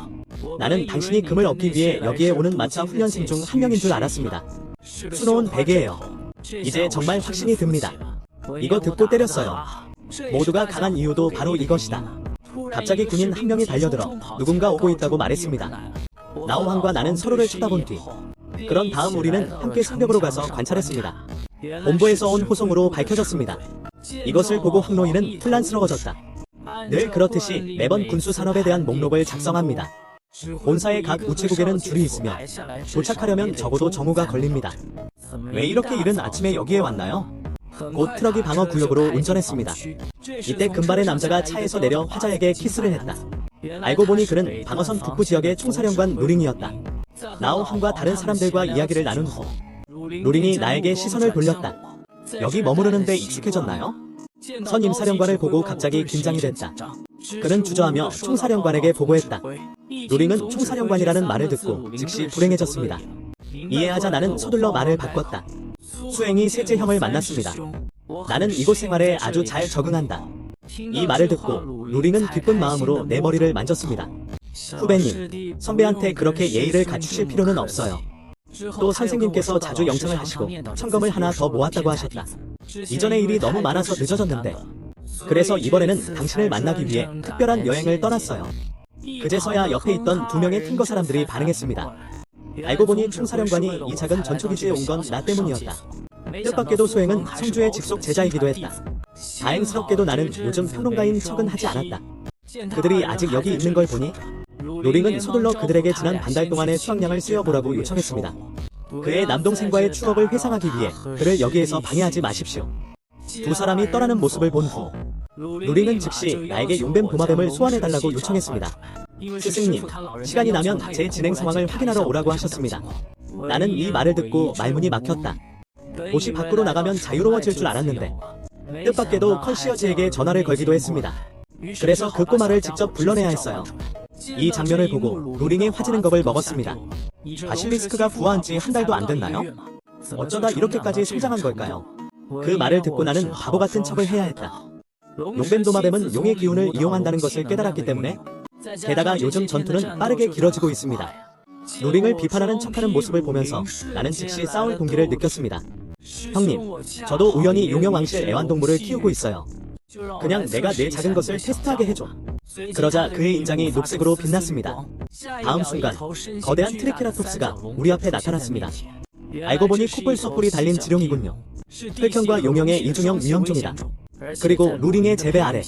나는 당신이 금을 얻기 위해 여기에 오는 마차 훈련생 중 한 명인 줄 알았습니다. 수놓은 베개예요. 이제 정말 확신이 듭니다. 이거 듣고 때렸어요. 모두가 강한 이유도 바로 이것이다. 갑자기 군인 한 명이 달려들어 누군가 오고 있다고 말했습니다. 라오항과 나는 서로를 쳐다본 뒤 그런 다음 우리는 함께 성벽으로 가서 관찰했습니다. 본부에서 온 호송으로 밝혀졌습니다. 이것을 보고 황노인은 혼란스러워졌다. 늘 그렇듯이 매번 군수 산업에 대한 목록을 작성합니다. 본사의 각 우체국에는 줄이 있으며 도착하려면 적어도 정오가 걸립니다. 왜 이렇게 이른 아침에 여기에 왔나요? 곧 트럭이 방어 구역으로 운전했습니다. 이때 금발의 남자가 차에서 내려 화자에게 키스를 했다. 알고 보니 그는 방어선 북부 지역의 총사령관 루링이었다. 라오항과 다른 사람들과 이야기를 나눈 후 루링이 나에게 시선을 돌렸다. 여기 머무르는데 익숙해졌나요? 선임 사령관을 보고 갑자기 긴장이 됐다. 그는 주저하며 총사령관에게 보고했다. 루링은 총사령관이라는 말을 듣고 즉시 불행해졌습니다. 이해하자 나는 서둘러 말을 바꿨다. 수행이 셋째 형을 만났습니다. 나는 이곳 생활에 아주 잘 적응한다. 이 말을 듣고 루링은 기쁜 마음으로 내 머리를 만졌습니다. 후배님, 선배한테 그렇게 예의를 갖추실 필요는 없어요. 또 선생님께서 자주 영창을 하시고 천검을 하나 더 모았다고 하셨다. 이전의 일이 너무 많아서 늦어졌는데 그래서 이번에는 당신을 만나기 위해 특별한 여행을 떠났어요. 그제서야 옆에 있던 두 명의 핑거 사람들이 반응했습니다. 알고 보니 총사령관이 이 작은 전초기지에 온 건 나 때문이었다. 뜻밖에도 소행은 성주의 직속 제자이기도 했다. 다행스럽게도 나는 요즘 평론가인 척은 하지 않았다. 그들이 아직 여기 있는 걸 보니 루링은 서둘러 그들에게 지난 반달 동안의 수확량을 쓰여보라고 요청했습니다. 그의 남동생과의 추억을 회상하기 위해 그를 여기에서 방해하지 마십시오. 두 사람이 떠나는 모습을 본 후 루링은 즉시 나에게 용뱀 도마뱀을 소환해달라고 요청했습니다. 스승님, 시간이 나면 제 진행 상황을 확인하러 오라고 하셨습니다. 나는 이 말을 듣고 말문이 막혔다. 도시 밖으로 나가면 자유로워질 줄 알았는데 뜻밖에도 컨시어지에게 전화를 걸기도 했습니다. 그래서 그 꼬마를 직접 불러내야 했어요. 이 장면을 보고 루링의 화지는 겁을 먹었습니다. 바실리스크가 부화한 지 한 달도 안 됐나요? 어쩌다 이렇게까지 성장한 걸까요? 그 말을 듣고 나는 바보 같은 척을 해야 했다. 용뱀 도마뱀은 용의 기운을 이용한다는 것을 깨달았기 때문에 게다가 요즘 전투는 빠르게 길어지고 있습니다. 루링을 비판하는 척하는 모습을 보면서 나는 즉시 싸울 동기를 느꼈습니다. 형님, 저도 우연히 용영왕실 애완동물을 키우고 있어요. 그냥 내가 내 작은 것을 테스트하게 해줘. 그러자 그의 인장이 녹색으로 빛났습니다. 다음 순간 거대한 트리케라톱스가 우리 앞에 나타났습니다. 알고 보니 코뿔소뿔이 달린 지룡이군요. 혈형과 용형의 이중형 위험종이다. 그리고 루링의 재배 아래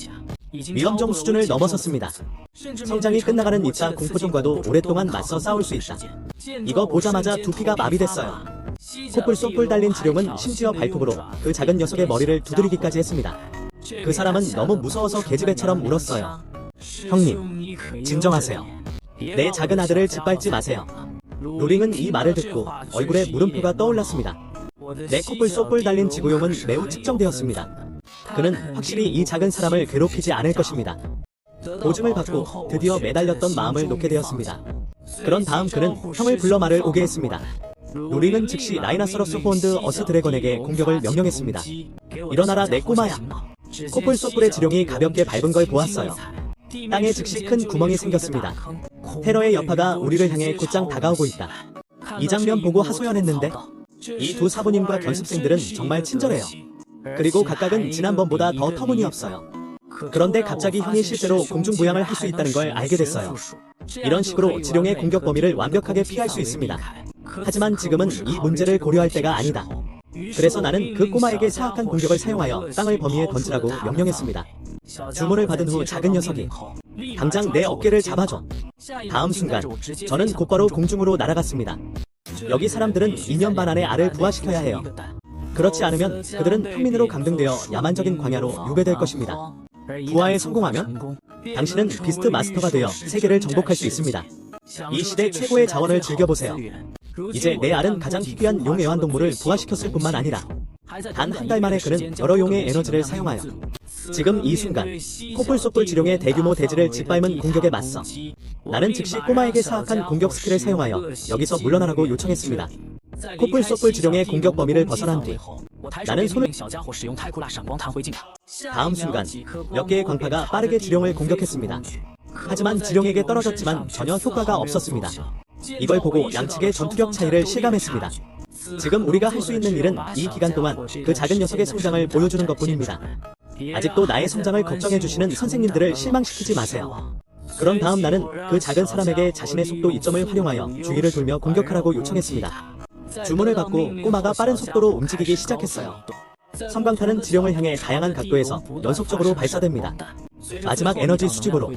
위험종 수준을 넘어섰습니다. 성장이 끝나가는 2차 공포종과도 오랫동안 맞서 싸울 수 있다. 이거 보자마자 두피가 마비됐어요. 코뿔소뿔 달린 지룡은 심지어 발톱으로 그 작은 녀석의 머리를 두드리기까지 했습니다. 그 사람은 너무 무서워서 계집애처럼 울었어요. 형님, 진정하세요. 내 작은 아들을 짓밟지 마세요. 루링은 이 말을 듣고 얼굴에 물음표가 떠올랐습니다. 내 코뿔소뿔 달린 지구용은 매우 측정되었습니다. 그는 확실히 이 작은 사람을 괴롭히지 않을 것입니다. 보증을 받고 드디어 매달렸던 마음을 놓게 되었습니다. 그런 다음 그는 형을 불러 말을 오게 했습니다. 루링은 즉시 라이나서러스 호언드 어스 드래건에게 공격을 명령했습니다. 일어나라 내 꼬마야. 코뿔소뿔의 지룡이 가볍게 밟은 걸 보았어요. 땅에 즉시 큰 구멍이 생겼습니다. 테러의 여파가 우리를 향해 곧장 다가오고 있다. 이 장면 보고 하소연했는데 이 두 사부님과 견습생들은 정말 친절해요. 그리고 각각은 지난번보다 더 터무니없어요. 그런데 갑자기 형이 실제로 공중부양을 할 수 있다는 걸 알게 됐어요. 이런 식으로 지룡의 공격 범위를 완벽하게 피할 수 있습니다. 하지만 지금은 이 문제를 고려할 때가 아니다. 그래서 나는 그 꼬마에게 사악한 공격을 사용하여 땅을 범위에 던지라고 명령했습니다. 주문을 받은 후 작은 녀석이 당장 내 어깨를 잡아줘. 다음 순간 저는 곧바로 공중으로 날아갔습니다. 여기 사람들은 2년 반 안에 알을 부화시켜야 해요. 그렇지 않으면 그들은 평민으로 강등되어 야만적인 광야로 유배될 것입니다. 부화에 성공하면 당신은 비스트 마스터가 되어 세계를 정복할 수 있습니다. 이 시대 최고의 자원을 즐겨보세요. 이제 내 알은 가장 희귀한 용 애완동물을 부화시켰을 뿐만 아니라 단 한 달 만에 그는 여러 용의 에너지를 사용하여 지금 이 순간 코뿔소뿔 지룡의 대규모 대지를 짓밟은 공격에 맞서 나는 즉시 꼬마에게 사악한 공격 스킬을 사용하여 여기서 물러나라고 요청했습니다. 코뿔소뿔 지룡의 공격 범위를 벗어난 뒤 나는 손을 다음 순간 몇 개의 광파가 빠르게 지룡을 공격했습니다. 하지만 지룡에게 떨어졌지만 전혀 효과가 없었습니다. 이걸 보고 양측의 전투력 차이를 실감했습니다. 지금 우리가 할 수 있는 일은 이 기간 동안 그 작은 녀석의 성장을 보여주는 것뿐입니다. 아직도 나의 성장을 걱정해주시는 선생님들을 실망시키지 마세요. 그런 다음 나는 그 작은 사람에게 자신의 속도 이점을 활용하여 주위를 돌며 공격하라고 요청했습니다. 주문을 받고 꼬마가 빠른 속도로 움직이기 시작했어요. 섬광탄은 지룡을 향해 다양한 각도에서 연속적으로 발사됩니다. 마지막 에너지 수집으로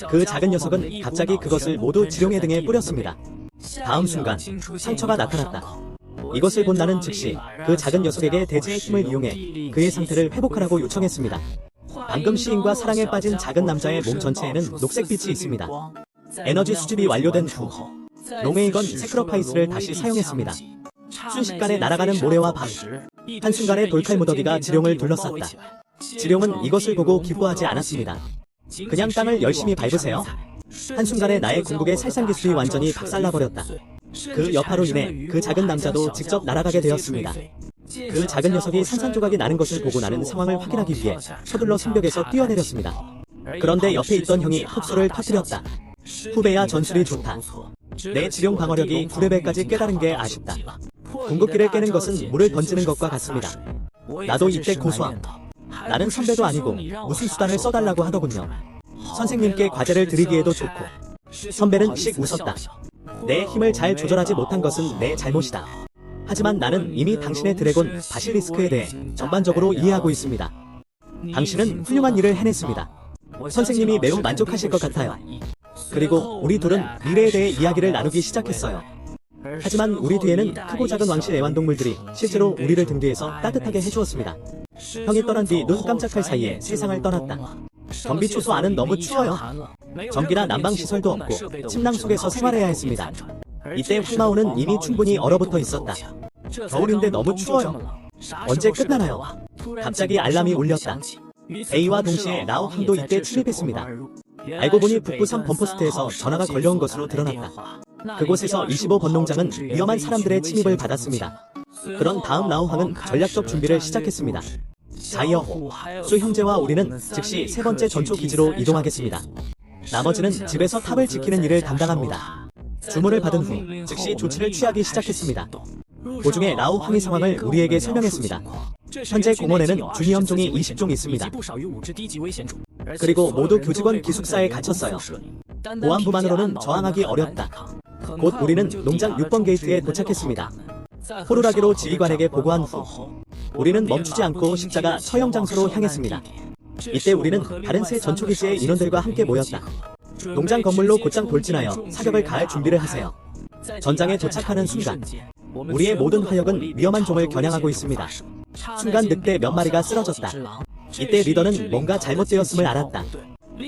그 작은 녀석은 갑자기 그것을 모두 지룡의 등에 뿌렸습니다. 다음 순간 상처가 나타났다. 이것을 본 나는 즉시 그 작은 녀석에게 대지의 힘을 이용해 그의 상태를 회복하라고 요청했습니다. 방금 시인과 사랑에 빠진 작은 남자의 몸 전체에는 녹색빛이 있습니다. 에너지 수집이 완료된 후 롱에이건 세크러파이스를 다시 사용했습니다. 순식간에 날아가는 모래와 바위, 한순간에 돌칼 무더기가 지룡을 둘러쌌다. 지룡은 이것을 보고 기뻐하지 않았습니다. 그냥 땅을 열심히 밟으세요. 한순간에 나의 궁극의 살상 기술이 완전히 박살나버렸다. 그 여파로 인해 그 작은 남자도 직접 날아가게 되었습니다. 그 작은 녀석이 산산조각이 나는 것을 보고 나는 상황을 확인하기 위해 서둘러 성벽에서 뛰어내렸습니다. 그런데 옆에 있던 형이 폭소를 터뜨렸다. 후배야 전술이 좋다. 내 지룡 방어력이 9레벨까지 깨달은 게 아쉽다. 궁극기를 깨는 것은 물을 던지는 것과 같습니다. 나도 이때 고소함. 나는 선배도 아니고 무슨 수단을 써달라고 하더군요. 선생님께 과제를 드리기에도 좋고. 선배는 씩 웃었다. 내 힘을 잘 조절하지 못한 것은 내 잘못이다. 하지만 나는 이미 당신의 드래곤 바실리스크에 대해 전반적으로 이해하고 있습니다. 당신은 훌륭한 일을 해냈습니다. 선생님이 매우 만족하실 것 같아요. 그리고 우리 둘은 미래에 대해 이야기를 나누기 시작했어요. 하지만 우리 뒤에는 크고 작은 왕실 애완동물들이 실제로 우리를 등 뒤에서 따뜻하게 해주었습니다. 형이 떠난 뒤 눈 깜짝할 사이에 세상을 떠났다. 경비 초소 안은 너무 추워요. 전기나 난방 시설도 없고 침낭 속에서 생활해야 했습니다. 이때 활마오는 이미 충분히 얼어붙어 있었다. 겨울인데 너무 추워요. 언제 끝나나요? 갑자기 알람이 울렸다. A와 동시에 라오 항도 이때 침입했습니다. 알고 보니 북부 산 범포스트에서 전화가 걸려온 것으로 드러났다. 그곳에서 25번 농장은 위험한 사람들의 침입을 받았습니다. 그런 다음 라오항은 전략적 준비를 시작했습니다. 자이어호, 수 형제와 우리는 즉시 세 번째 전초 기지로 이동하겠습니다. 나머지는 집에서 탑을 지키는 일을 담당합니다. 주문을 받은 후 즉시 조치를 취하기 시작했습니다. 도중에 라오 항의 상황을 우리에게 설명했습니다. 현재 공원에는 주니엄종이 20종 있습니다. 그리고 모두 교직원 기숙사에 갇혔어요. 보안부만으로는 저항하기 어렵다. 곧 우리는 농장 6번 게이트에 도착했습니다. 호루라기로 지휘관에게 보고한 후 우리는 멈추지 않고 십자가 처형 장소로 향했습니다. 이때 우리는 다른 세 전초기지의 인원들과 함께 모였다. 농장 건물로 곧장 돌진하여 사격을 가할 준비를 하세요. 전장에 도착하는 순간 우리의 모든 화력은 위험한 종을 겨냥하고 있습니다. 순간 늑대 몇 마리가 쓰러졌다. 이때 리더는 뭔가 잘못되었음을 알았다.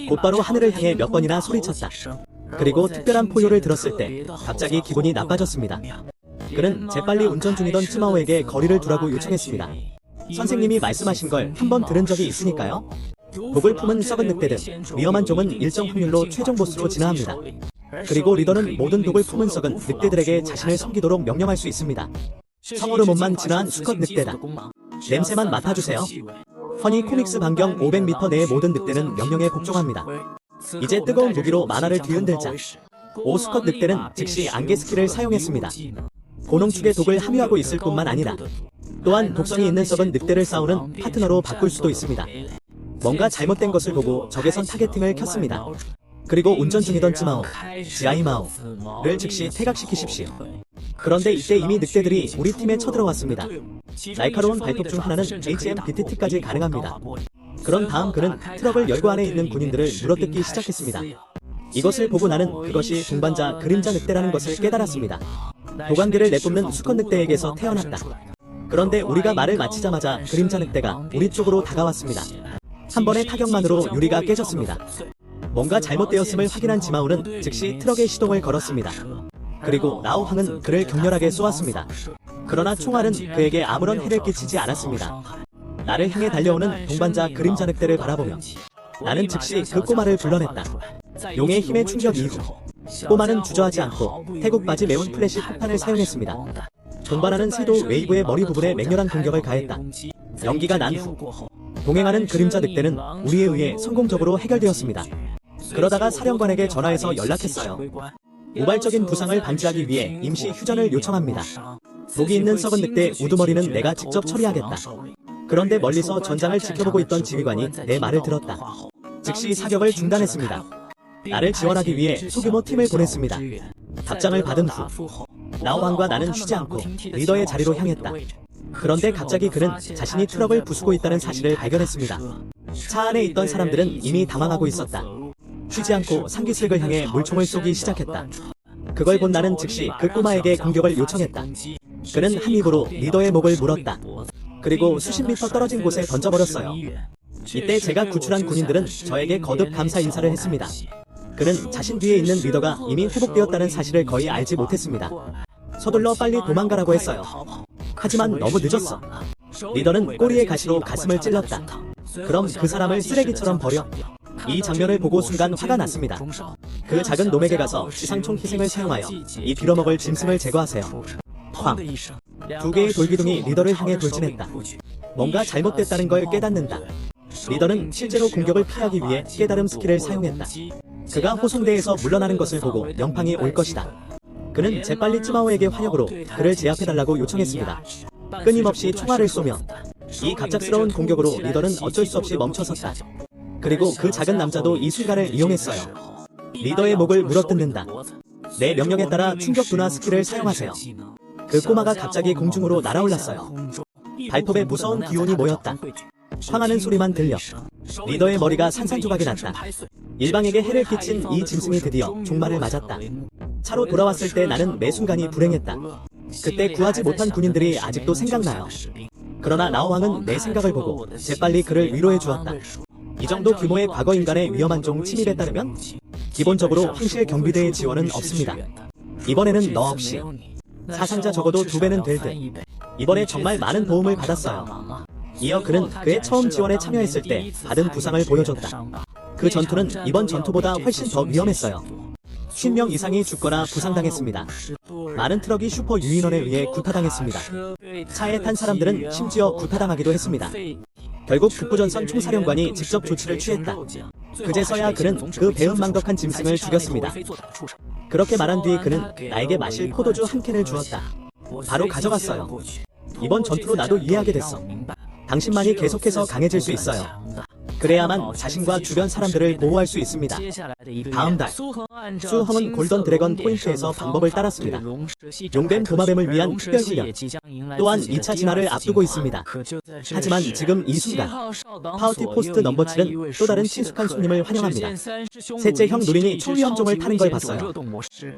곧바로 하늘을 향해 몇 번이나 소리쳤다. 그리고 특별한 포효를 들었을 때 갑자기 기분이 나빠졌습니다. 그는 재빨리 운전 중이던 쯔마오에게 거리를 두라고 요청했습니다. 선생님이 말씀하신 걸 한 번 들은 적이 있으니까요. 독을 품은 썩은 늑대들, 위험한 종은 일정 확률로 최종 보스로 진화합니다. 그리고 리더는 모든 독을 품은 썩은 늑대들에게 자신을 섬기도록 명령할 수 있습니다. 성호르몬만 진화한 수컷 늑대다. 냄새만 맡아주세요. 허니 코믹스 반경 500m 내의 모든 늑대는 명령에 복종합니다. 이제 뜨거운 무기로 만화를 뒤흔들자. 오수컷 늑대는 즉시 안개 스킬을 사용했습니다. 고농축의 독을 함유하고 있을 뿐만 아니라 또한 독성이 있는 썩은 늑대를 싸우는 파트너로 바꿀 수도 있습니다. 뭔가 잘못된 것을 보고 적외선 타겟팅을 켰습니다. 그리고 운전 중이던 쯔마오, 지아이마오를 즉시 퇴각시키십시오. 그런데 이때 이미 늑대들이 우리 팀에 쳐들어왔습니다. 날카로운 발톱 중 하나는 HM-BTT까지 가능합니다. 그런 다음 그는 트럭을 열고 안에 있는 군인들을 물어뜯기 시작했습니다. 이것을 보고 나는 그것이 동반자 그림자 늑대라는 것을 깨달았습니다. 도관계를 내뿜는 수컷 늑대에게서 태어났다. 그런데 우리가 말을 마치자마자 그림자 늑대가 우리 쪽으로 다가왔습니다. 한 번의 타격만으로 유리가 깨졌습니다. 뭔가 잘못되었음을 확인한 지마우는 즉시 트럭에 시동을 걸었습니다. 그리고 라오항은 그를 격렬하게 쏘았습니다. 그러나 총알은 그에게 아무런 해를 끼치지 않았습니다. 나를 향해 달려오는 동반자 그림자 늑대를 바라보며 나는 즉시 그 꼬마를 불러냈다. 용의 힘의 충격 이후 꼬마는 주저하지 않고 태국 바지 매운 플래시 폭탄을 사용했습니다. 동반하는 새도 웨이브의 머리 부분에 맹렬한 공격을 가했다. 연기가 난 후 동행하는 그림자 늑대는 우리에 의해 성공적으로 해결되었습니다. 그러다가 사령관에게 전화해서 연락했어요. 우발적인 부상을 방지하기 위해 임시 휴전을 요청합니다. 독이 있는 썩은 늑대 우두머리는 내가 직접 처리하겠다. 그런데 멀리서 전장을 지켜보고 있던 지휘관이 내 말을 들었다. 즉시 사격을 중단했습니다. 나를 지원하기 위해 소규모 팀을 보냈습니다. 답장을 받은 후 나오왕과 나는 쉬지 않고 리더의 자리로 향했다. 그런데 갑자기 그는 자신이 트럭을 부수고 있다는 사실을 발견했습니다. 차 안에 있던 사람들은 이미 당황하고 있었다. 쉬지 않고 상기슬을 향해 물총을 쏘기 시작했다. 그걸 본 나는 즉시 그 꼬마에게 공격을 요청했다. 그는 한 입으로 리더의 목을 물었다. 그리고 수십 미터 떨어진 곳에 던져버렸어요. 이때 제가 구출한 군인들은 저에게 거듭 감사 인사를 했습니다. 그는 자신 뒤에 있는 리더가 이미 회복되었다는 사실을 거의 알지 못했습니다. 서둘러 빨리 도망가라고 했어요. 하지만 너무 늦었어. 리더는 꼬리의 가시로 가슴을 찔렀다. 그럼 그 사람을 쓰레기처럼 버려. 이 장면을 보고 순간 화가 났습니다. 그 작은 놈에게 가서 지상총 희생을 사용하여 이 빌어먹을 짐승을 제거하세요. 쾅! 두 개의 돌기둥이 리더를 향해 돌진했다. 뭔가 잘못됐다는 걸 깨닫는다. 리더는 실제로 공격을 피하기 위해 깨달음 스킬을 사용했다. 그가 호송대에서 물러나는 것을 보고 영팡이 올 것이다. 그는 재빨리 쯔마오에게 화력으로 그를 제압해달라고 요청했습니다. 끊임없이 총알을 쏘며 이 갑작스러운 공격으로 리더는 어쩔 수 없이 멈춰섰다. 그리고 그 작은 남자도 이 순간을 이용했어요. 리더의 목을 물어뜯는다. 내 명령에 따라 충격 둔화 스킬을 사용하세요. 그 꼬마가 갑자기 공중으로 날아올랐어요. 발톱에 무서운 기운이 모였다. 황하는 소리만 들려 리더의 머리가 산산조각이 났다. 일방에게 해를 끼친 이 짐승이 드디어 종말을 맞았다. 차로 돌아왔을 때 나는 매 순간이 불행했다. 그때 구하지 못한 군인들이 아직도 생각나요. 그러나 나오왕은 내 생각을 보고 재빨리 그를 위로해 주었다. 이 정도 규모의 과거 인간의 위험한 종 침입에 따르면 기본적으로 황실 경비대의 지원은 없습니다. 이번에는 너 없이 사상자 적어도 2배는 될 듯. 이번에 정말 많은 도움을 받았어요. 이어 그는 그의 처음 지원에 참여했을 때 받은 부상을 보여줬다. 그 전투는 이번 전투보다 훨씬 더 위험했어요. 10명 이상이 죽거나 부상당했습니다. 많은 트럭이 슈퍼 유인원에 의해 구타당했습니다. 차에 탄 사람들은 심지어 구타당하기도 했습니다. 결국 북부전선 총사령관이 직접 조치를 취했다. 그제서야 그는 그 배은망덕한 짐승을 죽였습니다. 그렇게 말한 뒤 그는 나에게 마실 포도주 한 캔을 주었다. 바로 가져갔어요. 이번 전투로 나도 이해하게 됐어. 당신만이 계속해서 강해질 수 있어요. 그래야만 자신과 주변 사람들을 보호할 수 있습니다. 다음 달 수헝은 골던 드래건 포인트에서 방법을 따랐습니다. 용뱀 도마뱀을 위한 특별훈련 또한 2차 진화를 앞두고 있습니다. 하지만 지금 이 순간 파우티 포스트 넘버 7은 또 다른 친숙한 손님을 환영합니다. 셋째 형 누린이 초위험종을 타는 걸 봤어요.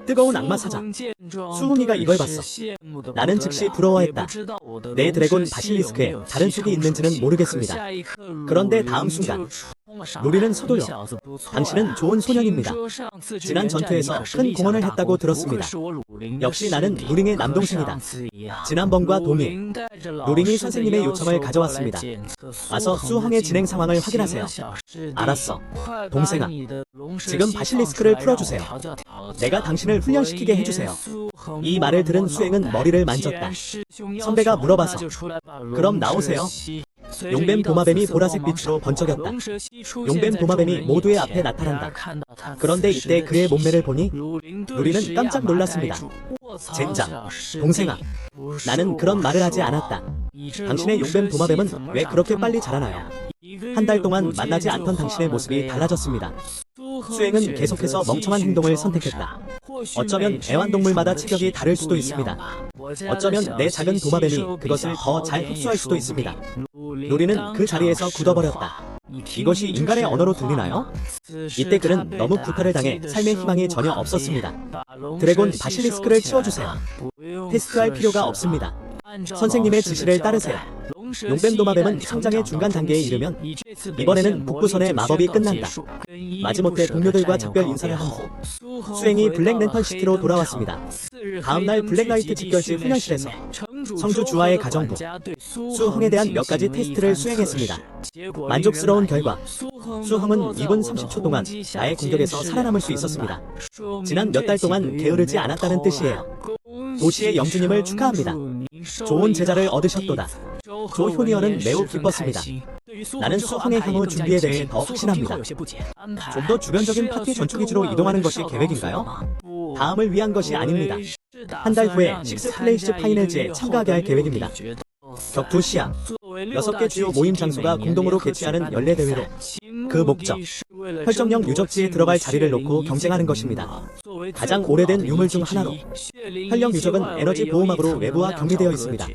뜨거운 악마 사자 수홍이가 이걸 봤어. 나는 즉시 부러워했다. 내 드래곤 바실리스크에 다른 속이 있는지는 모르겠습니다. 그런데 다음 순간 누리는 서둘러 당신은 좋은 소년입니다. 지난 전투에서 큰 공헌을 했다고 들었습니다. 역시 나는 누링의 남동생이다. 지난번과 동일 누링이 선생님의 요청을 가져왔습니다. 와서 수항의 진행 상황을 확인하세요. 알았어. 동생아, 지금 바실리스크를 풀어주세요. 내가 당신을 훈련시키게 해주세요. 이 말을 들은 수행은 머리를 만졌다. 선배가 물어봐서 그럼 나오세요. 용뱀 도마뱀이 보라색 빛으로 번쩍였다. 용뱀 도마뱀이 모두의 앞에 나타난다. 그런데 이때 그의 몸매를 보니 누리는 깜짝 놀랐습니다. 젠장, 동생아, 나는 그런 말을 하지 않았다. 당신의 용뱀 도마뱀은 왜 그렇게 빨리 자라나요? 한 달 동안 만나지 않던 당신의 모습이 달라졌습니다. 수행은 계속해서 멍청한 행동을 선택했다. 어쩌면 애완동물마다 체격이 다를 수도 있습니다. 어쩌면 내 작은 도마뱀이 그것을 더 잘 흡수할 수도 있습니다. 누리는 그 자리에서 굳어버렸다. 이것이 인간의 언어로 들리나요? 이때 그는 너무 구타를 당해 삶의 희망이 전혀 없었습니다. 드래곤 바실리스크를 치워주세요. 테스트할 필요가 없습니다. 선생님의 지시를 따르세요. 용뱀 도마뱀은 성장의 중간 단계에 이르면 이번에는 북부선의 마법이 끝난다. 마지못해 동료들과 작별 인사를 한 후 수행이 블랙랜턴 시티로 돌아왔습니다. 다음날 블랙라이트 집결지 훈련실에서 성주 주하의 가정부 수헝에 대한 몇 가지 테스트를 수행했습니다. 만족스러운 결과 수헝은 2분 30초 동안 나의 공격에서 살아남을 수 있었습니다. 지난 몇 달 동안 게으르지 않았다는 뜻이에요. 도시의 영주님을 축하합니다. 좋은 제자를 얻으셨도다. 조 효니어는 매우 기뻤습니다. 나는 수헝의 향후 준비에 대해 더 확신합니다. 좀 더 주변적인 파티 전투 기지로 이동하는 것이 계획인가요? 다음을 위한 것이 아닙니다. 한 달 후에 식스플레이스 파이널즈에 참가하게 할 계획입니다. 격투 시합 6개 주요 모임 장소가 공동으로 개최하는 연례대회로 그 목적 혈정령 유적지에 들어갈 자리를 놓고 경쟁하는 것입니다. 가장 오래된 유물 중 하나로 혈령 유적은 에너지 보호막으로 외부와 격리되어 있습니다.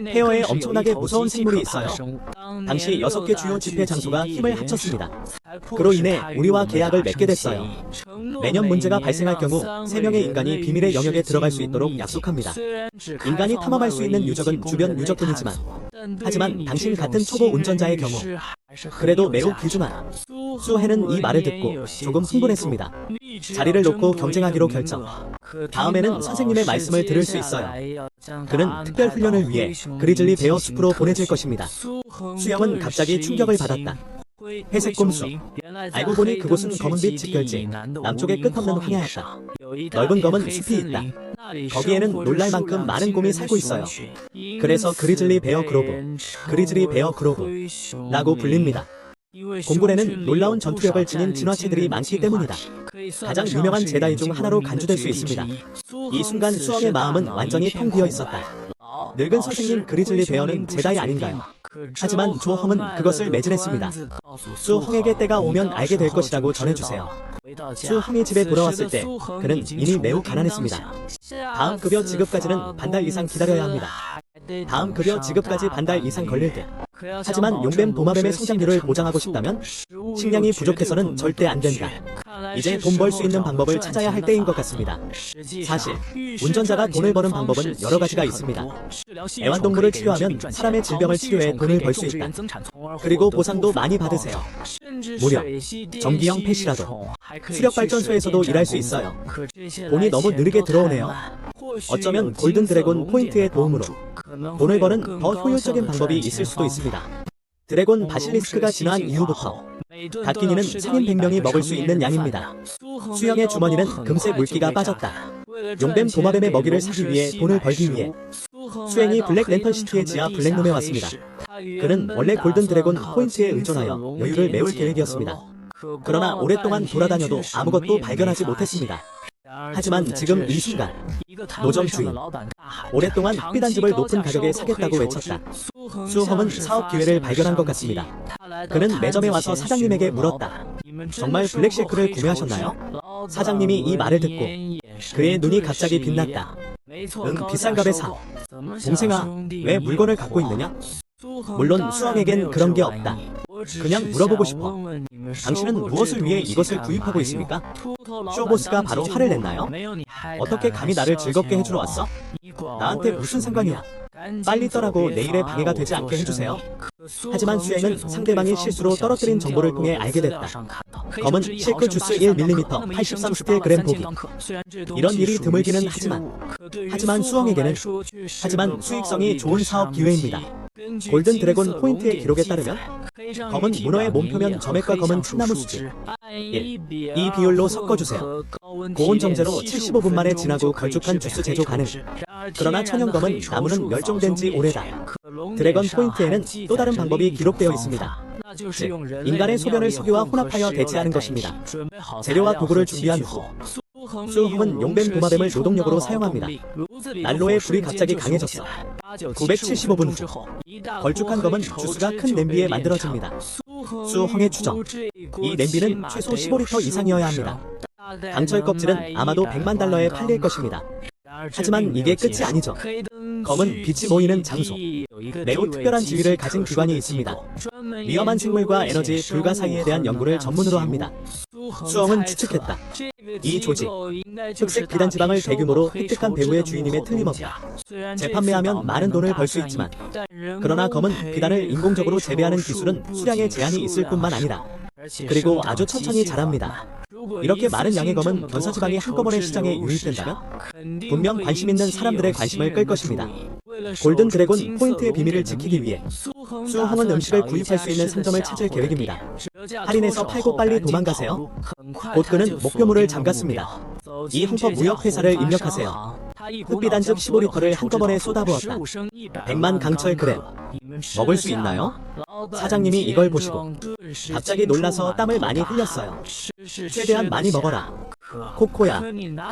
폐허에 엄청나게 무서운 생물이 있어요. 당시 6개 주요 집회 장소가 힘을 합쳤습니다. 그로 인해 우리와 계약을 맺게 됐어요. 매년 문제가 발생할 경우 3명의 인간이 비밀의 영역에 들어갈 수 있도록 약속합니다. 인간이 탐험할 수 있는 유적은 주변 유적뿐이지만 하지만 당신 같은 초보 운전자의 경우 그래도 매우 귀중한 수해는 이 말을 듣고 조금 흥분했습니다. 자리를 놓고 경쟁하기로 결정. 다음에는 선생님의 말씀을 들을 수 있어요. 그는 특별 훈련을 위해 그리즐리 베어 숲으로 보내질 것입니다. 수영은 갑자기 충격을 받았다. 회색 곰수. 알고 보니 그곳은 검은빛 직결지 남쪽의 끝없는 황야였다. 넓은 검은 숲이 있다. 거기에는 놀랄 만큼 많은 곰이 살고 있어요. 그래서 그리즐리 베어 그로브, 그리즐리 베어 그로브라고 불립니다. 곰굴에는 놀라운 전투력을 지닌 진화체들이 많기 때문이다. 가장 유명한 제다이 중 하나로 간주될 수 있습니다. 이 순간 수엉의 마음은 완전히 텅 비어 있었다. 늙은 선생님 그리즐리 베어는 제다이 아닌가요? 하지만 조헝은 그것을 매질했습니다. 수헝에게 때가 오면 알게 될 것이라고 전해주세요. 수헝이 집에 돌아왔을 때 그는 이미 매우 가난했습니다. 다음 급여 지급까지는 반달 이상 기다려야 합니다. 다음 급여 지급까지 반달 이상 걸릴 듯. 하지만 용뱀 도마뱀의 성장률을 보장하고 싶다면 식량이 부족해서는 절대 안 된다. 이제 돈 벌 수 있는 방법을 찾아야 할 때인 것 같습니다. 사실 운전자가 돈을 버는 방법은 여러 가지가 있습니다. 애완동물을 치료하면 사람의 질병을 치료해 돈을 벌 수 있다. 그리고 보상도 많이 받으세요. 무려 전기형 펫이라도 수력발전소에서도 일할 수 있어요. 돈이 너무 느리게 들어오네요. 어쩌면 골든 드래곤 포인트의 도움으로 돈을 버는 더 효율적인 방법이 있을 수도 있습니다. 드래곤 바실리스크가 진화한 이후부터 다키니는 상인 100명이 먹을 수 있는 양입니다. 수영의 주머니는 금세 물기가 빠졌다. 용뱀 도마뱀의 먹이를 사기 위해 돈을 벌기 위해 수행이 블랙 랜턴 시티의 지하 블랙룸에 왔습니다. 그는 원래 골든 드래곤 포인트에 의존하여 여유를 메울 계획이었습니다. 그러나 오랫동안 돌아다녀도 아무것도 발견하지 못했습니다. 하지만 지금 이 순간 노점 주인 오랫동안 흑비단 집을 높은 가격에 사겠다고 외쳤다. 수헝은 사업 기회를 발견한 것 같습니다. 그는 매점에 와서 사장님에게 물었다. 정말 블랙실크를 구매하셨나요? 사장님이 이 말을 듣고 그의 눈이 갑자기 빛났다. 응, 비싼 값에 사. 동생아, 왜 물건을 갖고 있느냐? 물론 수헝에겐 그런 게 없다. 그냥 물어보고 싶어. 당신은 무엇을 위해 이것을 구입하고 있습니까? 쇼보스가 바로 화를 냈나요? 어떻게 감히 나를 즐겁게 해주러 왔어? 나한테 무슨 상관이야? 빨리 떠라고 내일에 방해가 되지 않게 해주세요. 하지만 수행은 상대방이 실수로 떨어뜨린 정보를 통해 알게 됐다. 검은 실크 주스 1mm 83스틸 보기. 이런 일이 드물기는 하지만 수엉에게는 수익성이 좋은 사업 기회입니다. 골든 드래곤 포인트의 기록에 따르면 검은 문어의 몸표면 점액과 검은 참나무 수지 1. 이 비율로 섞어주세요. 고온 정제로 75분 만에 진하고 걸쭉한 주스 제조 가능. 그러나 천연검은 나무는 멸종된 지 오래다. 드래곤 포인트에는 또 다른 방법이 기록되어 있습니다. 즉, 인간의 소변을 석유와 혼합하여 대체하는 것입니다. 재료와 도구를 준비한 후 수헝은 용뱀 도마뱀을 노동력으로 사용합니다. 난로의 불이 갑자기 강해졌어. 975분 후 걸쭉한 검은 주스가 큰 냄비에 만들어집니다. 수헝의 추정 이 냄비는 최소 15리터 이상이어야 합니다. 강철 껍질은 아마도 100만 달러에 팔릴 것입니다. 하지만 이게 끝이 아니죠. 검은 빛이 모이는 장소 매우 특별한 지위를 가진 기관이 있습니다. 위험한 생물과 에너지 불가 사이에 대한 연구를 전문으로 합니다. 수엉은 추측했다. 이 조직 흑색 비단 지방을 대규모로 획득한 배후의 주인임에 틀림없다. 재판매하면 많은 돈을 벌 수 있지만 그러나 검은 비단을 인공적으로 재배하는 기술은 수량에 제한이 있을 뿐만 아니라 그리고 아주 천천히 자랍니다. 이렇게 많은 양의 검은 견사지방이 한꺼번에 시장에 유입된다면 분명 관심 있는 사람들의 관심을 끌 것입니다. 골든 드래곤 포인트의 비밀을 지키기 위해 수홍은 음식을 구입할 수 있는 상점을 찾을 계획입니다. 할인해서 팔고 빨리 도망가세요. 곧 그는 목표물을 잠갔습니다. 이 헝퍼 무역회사를 입력하세요. 흑빛 안즙 15리터를 한꺼번에 쏟아부었다. 100만 강철 그램. 먹을 수 있나요? 사장님이 이걸 보시고 갑자기 놀라서 땀을 많이 흘렸어요. 최대한 많이 먹어라. 코코야,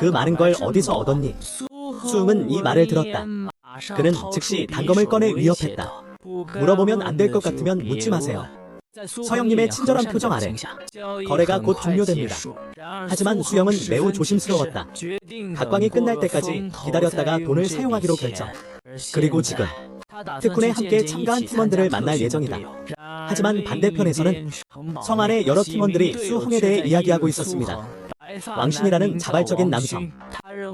그 많은 걸 어디서 얻었니? 수음은 이 말을 들었다. 그는 즉시 단검을 꺼내 위협했다. 물어보면 안 될 것 같으면 묻지 마세요. 서영님의 친절한 표정 아래 거래가 곧 종료됩니다. 하지만 수영은 매우 조심스러웠다. 각광이 끝날 때까지 기다렸다가 돈을 사용하기로 결정. 그리고 지금 특훈에 함께 참가한 팀원들을 만날 예정이다. 하지만 반대편에서는 성 안의 여러 팀원들이 수홍에 대해 이야기하고 있었습니다. 왕신이라는 자발적인 남성.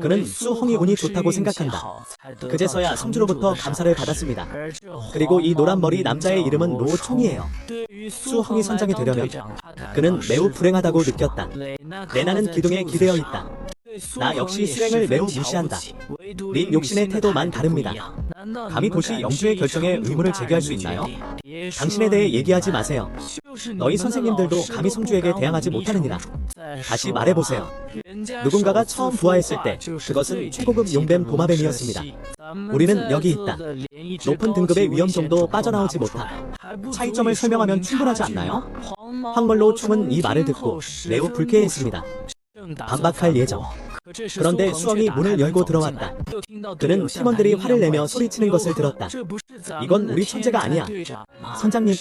그는 수홍이 운이 좋다고 생각한다. 그제서야 성주로부터 감사를 받았습니다. 그리고 이 노란머리 남자의 이름은 로총이에요. 수홍이 선장이 되려면 그는 매우 불행하다고 느꼈다. 레나는 기둥에 기대어 있다. 나 역시 수행을 매우 무시한다. 린 욕신의 태도만 다릅니다. 감히 도시 영주의 결정에 의문을 제기할 수 있나요? 당신에 대해 얘기하지 마세요. 너희 선생님들도 감히 성주에게 대항하지 못하느니라. 다시 말해보세요. 누군가가 처음 부하했을 때 그것은 최고급 용뱀 도마뱀이었습니다. 우리는 여기 있다. 높은 등급의 위험정도 빠져나오지 못하. 차이점을 설명하면 충분하지 않나요? 황벌로 총은 이 말을 듣고 매우 불쾌했습니다. 반박할 예정. 그런데 수엉이 문을 열고 들어왔다. 그는 팀원들이 화를 내며 소리치는 것을 들었다. 이건 우리 천재가 아니야. 선장님.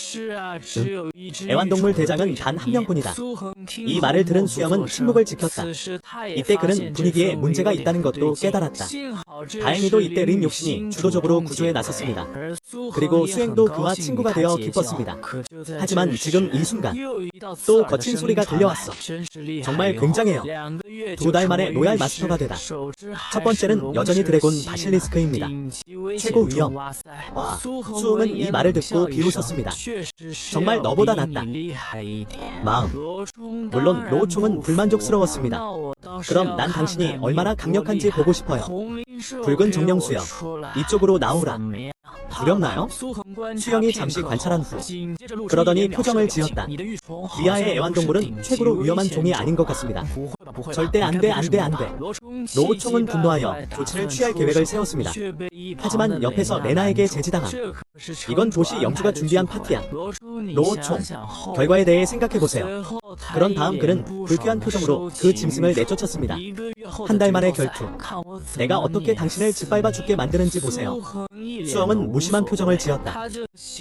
애완동물 대장은 단 한 명뿐이다. 이 말을 들은 수영은 침묵을 지켰다. 이때 그는 분위기에 문제가 있다는 것도 깨달았다. 다행히도 이때 린 욕신이 주도적으로 구조에 나섰습니다. 그리고 수행도 그와 친구가 되어 기뻤습니다. 하지만 지금 이 순간 또 거친 소리가 들려왔어. 정말 굉장해요. 2달 만에 로얄 마스터가 되다. 첫 번째는 여전히 드래곤 바실리스크입니다. 최고 위험. 와, 수음은 이 말을 듣고 비웃었습니다. 정말 너보다 낫다. 마음. 물론 로우총은 불만족스러웠습니다. 그럼 난 당신이 얼마나 강력한지 보고 싶어요. 붉은 정령수여, 이쪽으로 나오라. 두렵나요? 수영이 잠시 관찰한 후 그러더니 표정을 지었다. 리아의 애완동물은 최고로 위험한 종이 아닌 것 같습니다. 절대 안돼 안돼 안돼. 로우총은 분노하여 조치를 취할 계획을 세웠습니다. 하지만 옆에서 레나에게 제지당함. 이건 도시 영주가 준비한 파티야. 로우총, 결과에 대해 생각해보세요. 그런 다음 그는 불쾌한 표정으로 그 짐승을 내쫓았습니다. 한 달 만의 결투. 내가 어떻게 당신을 짓밟아 죽게 만드는지 보세요. 수엉은 무심한 표정을 지었다.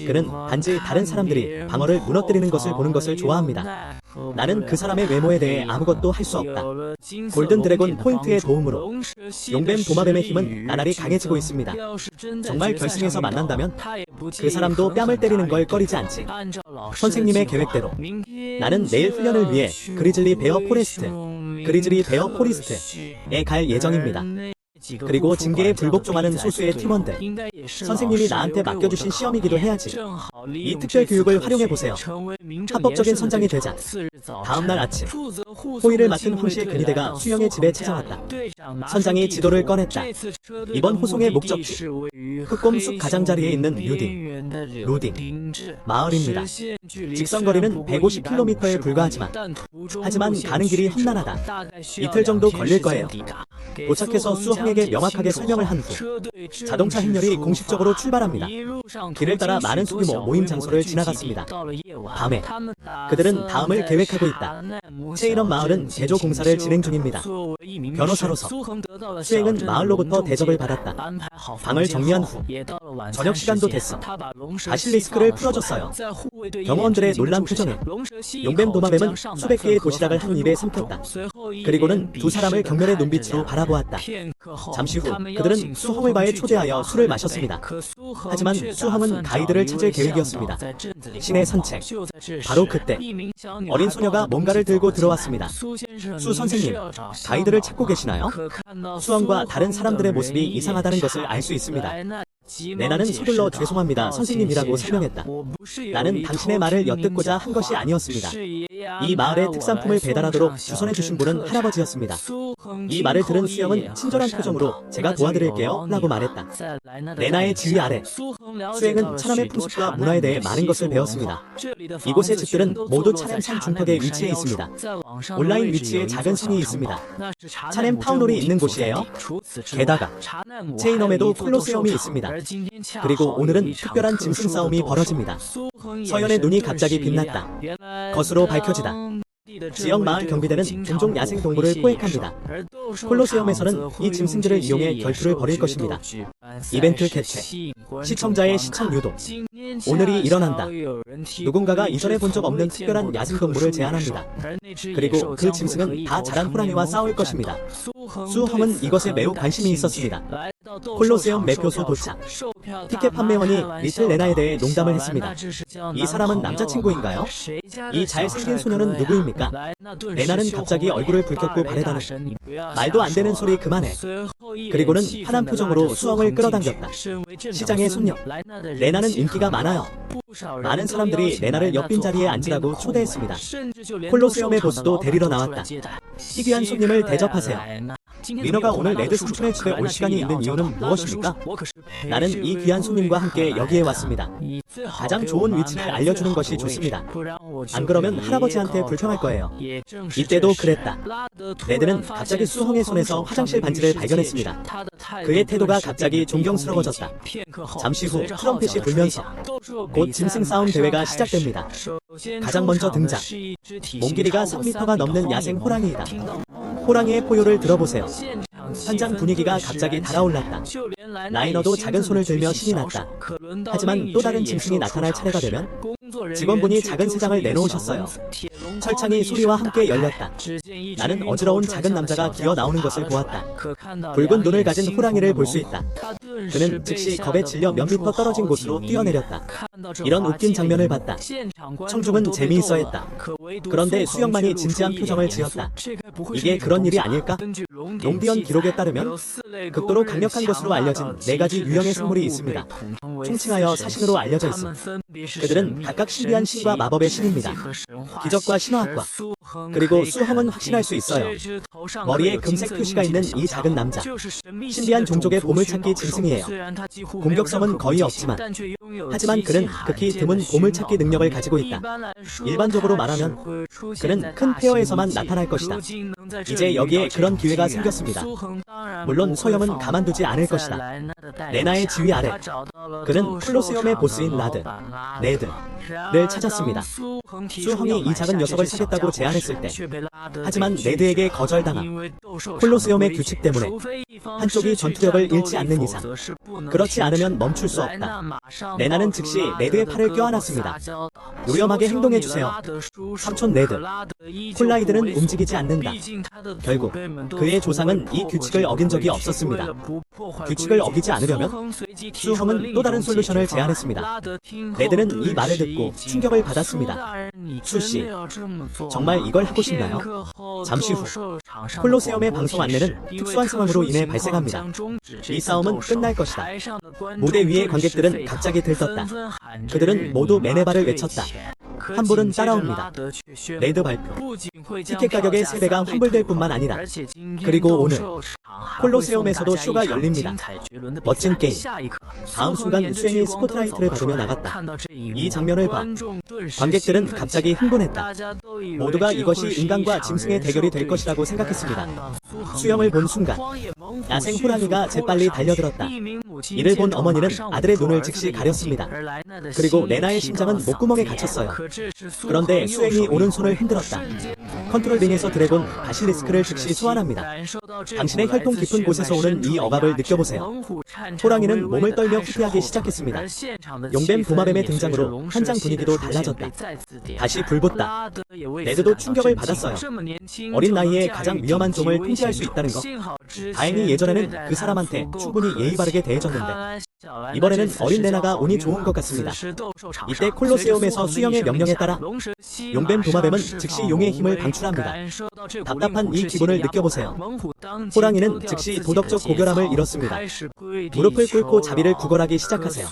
그는 단지 다른 사람들이 방어를 무너뜨리는 것을 보는 것을 좋아합니다. 나는 그 사람의 외모에 대해 아무것도 할 수 없다. 골든 드래곤 포인트의 도움으로 용뱀 도마뱀의 힘은 나날이 강해지고 있습니다. 정말 결승에서 만난다면 그 사람도 뺨을 때리는 걸 꺼리지 않지. 선생님의 계획대로 나는 내일 훈련을 위해 그리즐리 베어 포리스트에 갈 예정입니다. 그리고 징계에 불복종하는 소수의 팀원들. 선생님이 나한테 맡겨주신 시험이기도 해야지. 이 특별 교육을 활용해보세요. 합법적인 선장이 되자. 다음날 아침 호위를 맡은 황실 근위대가 수영의 집에 찾아왔다. 선장이 지도를 꺼냈다. 이번 호송의 목적지 흑곰숲 가장자리에 있는 루딩 마을입니다. 직선거리는 150km에 불과하지만 가는 길이 험난하다. 이틀 정도 걸릴 거예요. 도착해서 수홍에게 명확하게 설명을 한 후 자동차 행렬이 공식적으로 출발합니다. 길을 따라 많은 소규모 모임 장소를 지나갔습니다. 밤에 그들은 다음을 계획하고 있다. 체인업 마을은 개조 공사를 진행 중입니다. 변호사로서 수행은 마을로부터 대접을 받았다. 방을 정리한 후 저녁 시간도 됐어. 바실리스크를 풀어줬어요. 경호원들의 놀란 표정에 용뱀 도마뱀은 수백 개의 도시락을 한 입에 삼켰다. 그리고는 두 사람을 경멸의 눈빛으로 바라보았다. 잠시 후 그들은 수홍을바에 초대하여 술을 마셨습니다. 하지만 수홍은 가이드를 찾을 계획이었습니다. 시내 산책. 바로 그때 어린 소녀가 뭔가를 들고 들어왔습니다. 수 선생님, 가이드를 찾고 계시나요? 수홍과 다른 사람들의 모습이 이상하다는 것을 알 수 있습니다. 레나는 서둘러 죄송합니다 선생님이라고 설명했다. 나는 당신의 말을 엿듣고자 한 것이 아니었습니다. 이 마을의 특산품을 배달하도록 주선해 주신 분은 할아버지였습니다. 이 말을 들은 수영은 친절한 표정으로 제가 도와드릴게요 라고 말했다. 레나의 지휘 아래 수행은 차남의 풍습과 문화에 대해 많은 것을 배웠습니다. 이곳의 집들은 모두 차렘산 중턱에 위치해 있습니다. 온라인 위치에 작은 성이 있습니다. 차렘 타운홀이 있는 곳이에요. 게다가 체인홈에도 콜로세움이 있습니다. 그리고 오늘은 특별한 짐승 싸움이 벌어집니다. 서연의 눈이 갑자기 빛났다. 것으로 밝혀지다. 지역 마을 경비대는 종종 야생 동물을 포획합니다. 콜로세움에서는 이 짐승들을 이용해 결투를 벌일 것입니다. 이벤트 개최, 시청자의 시청 유도. 오늘이 일어난다. 누군가가 이전에 본 적 없는 특별한 야생 동물을 제안합니다. 그리고 그 짐승은 다 자란 호랑이와 싸울 것입니다. 수험은 이것에 매우 관심이 있었습니다. 콜로세움 매표소 도착. 티켓 판매원이 리틀 레나에 대해 농담을 했습니다. 이 사람은 남자친구인가요? 이 잘생긴 소녀는 누구입니까? 레나는 갑자기 얼굴을 붉혔고 바래다는 말도 안 되는 소리 그만해. 그리고는 환한 표정으로 수험을 끌어당겼다. 시장의 손녀. 레나는 인기가 많아요. 많은 사람들이 레나를 옆 빈자리에 앉으라고 초대했습니다. 콜로세움의 보스도 데리러 나왔다. 희귀한 손님을 대접하세요. 리너가 오늘 레드 삼촌의 집에 올 시간이 있는 이유는 무엇입니까? 나는 이 귀한 손님과 함께 여기에 왔습니다. 가장 좋은 위치를 알려주는 것이 좋습니다. 안 그러면 할아버지한테 불평할 거예요. 이때도 그랬다. 레드는 갑자기 수홍의 손에서 화장실 반지를 발견했습니다. 그의 태도가 갑자기 존경스러워졌다. 잠시 후 트럼펫이 불면서 곧 짐승 싸움 대회가 시작됩니다. 가장 먼저 등장. 몸길이가 3m가 넘는 야생 호랑이이다. 호랑이의 포효를 들어보세요. 현장 분위기가 갑자기 달아올랐다. 라이너도 작은 손을 들며 신이 났다. 하지만 또 다른 짐승이 나타날 차례가 되면 직원분이 작은 새 장을 내놓으셨어요. 철창이 소리와 함께 열렸다. 나는 어지러운 작은 남자가 기어 나오는 것을 보았다. 붉은 눈을 가진 호랑이를 볼 수 있다. 그는 즉시 겁에 질려 몇 미터 떨어진 곳으로 뛰어내렸다. 이런 웃긴 장면을 봤다. 청중은 재미있어 했다. 그런데 수영만이 진지한 표정을 지었다. 이게 그런 일이 아닐까? 롱디언 기록에 따르면 극도로 강력한 것으로 알려진 4가지 유형의 생물이 있습니다. 총칭하여 사신으로 알려져 있음. 그들은 각각 신비한 신과 마법의 신입니다. 기적과 신화학과. 그리고 수홍은 확신할 수 있어요. 머리에 금색 표시가 있는 이 작은 남자. 신비한 종족의 보물찾기 짐승이에요. 공격성은 거의 없지만 하지만 그는 극히 드문 보물찾기 능력을 가지고 있다. 일반적으로 말하면 그는 큰 페어에서만 나타날 것이다. 이제 여기에 그런 기회가 생겼습니다. 물론 소염은 가만두지 않을 것이다. 레나의 지휘 아래 그는 콜로세움의 보스인 레드를 찾았습니다. 수홍이 이 작은 녀석을 사겠다고 제안했을 때 하지만 레드에게 거절당함. 콜로세움의 규칙 때문에 한쪽이 전투력을 잃지 않는 이상 그렇지 않으면 멈출 수 없다. 레나는 즉시 레드의 팔을 껴안았습니다. 요염하게 행동해주세요. 삼촌 레드. 콜라이드는 움직이지 않는다. 결국 그의 조상은 이 규칙을 어긴 적이 없었습니다. 규칙을 어기지 않으려면 수홍은 또 다른 솔루션을 제안했습니다. 레드는 이 말을 듣고 충격을 받았습니다. 수씨, 정말 이걸 하고 싶나요? 잠시 후 콜로세움의 방송 안내는 특수한 상황으로 인해 발생합니다. 이 싸움은 끝날 것이다. 무대 위의 관객들은 갑자기 들떴다. 그들은 모두 메네바를 외쳤다. 환불은 따라옵니다. 레드 발표. 티켓 가격의 3배가 환불될 뿐만 아니라 그리고 오늘 콜로세움에서도 쇼가 열립니다. 멋진 게임. 다음 순간 수행이 스포트라이트를 받으며 나갔다. 이 장면을 봐. 관객들은 갑자기 흥분했다. 모두가 이것이 인간과 짐승의 대결이 될 것이라고 생각했습니다. 수영을 본 순간 야생 호랑이가 재빨리 달려들었다. 이를 본 어머니는 아들의 눈을 즉시 가렸습니다. 그리고 레나의 심장은 목구멍에 갇혔어요. 그런데 수행이 오른손을 흔들었다. 컨트롤링에서 드래곤 바실리스크를 즉시 소환합니다. 당신의 혈통 깊은 곳에서 오는 이 억압을 느껴보세요. 호랑이는 몸을 떨며 후퇴하기 시작했습니다. 용뱀 도마뱀의 등장으로 현장 분위기도 달라졌다. 다시 불붙다. 레드도 충격을 받았어요. 어린 나이에 가장 위험한 종을 통제할 수 있다는 거. 다행히 예전에는 그 사람한테 충분히 예의 바르게 대해줬는데 이번에는 어린 레나가 운이 좋은 것 같습니다. 이때 콜로세움에서 수영의 명령에 따라 용뱀 도마뱀은 즉시 용의 힘을 방출합니다. 답답한 이 기분을 느껴보세요. 호랑이는 즉시 도덕적 고결함을 잃었습니다. 무릎을 꿇고 자비를 구걸하기 시작하세요.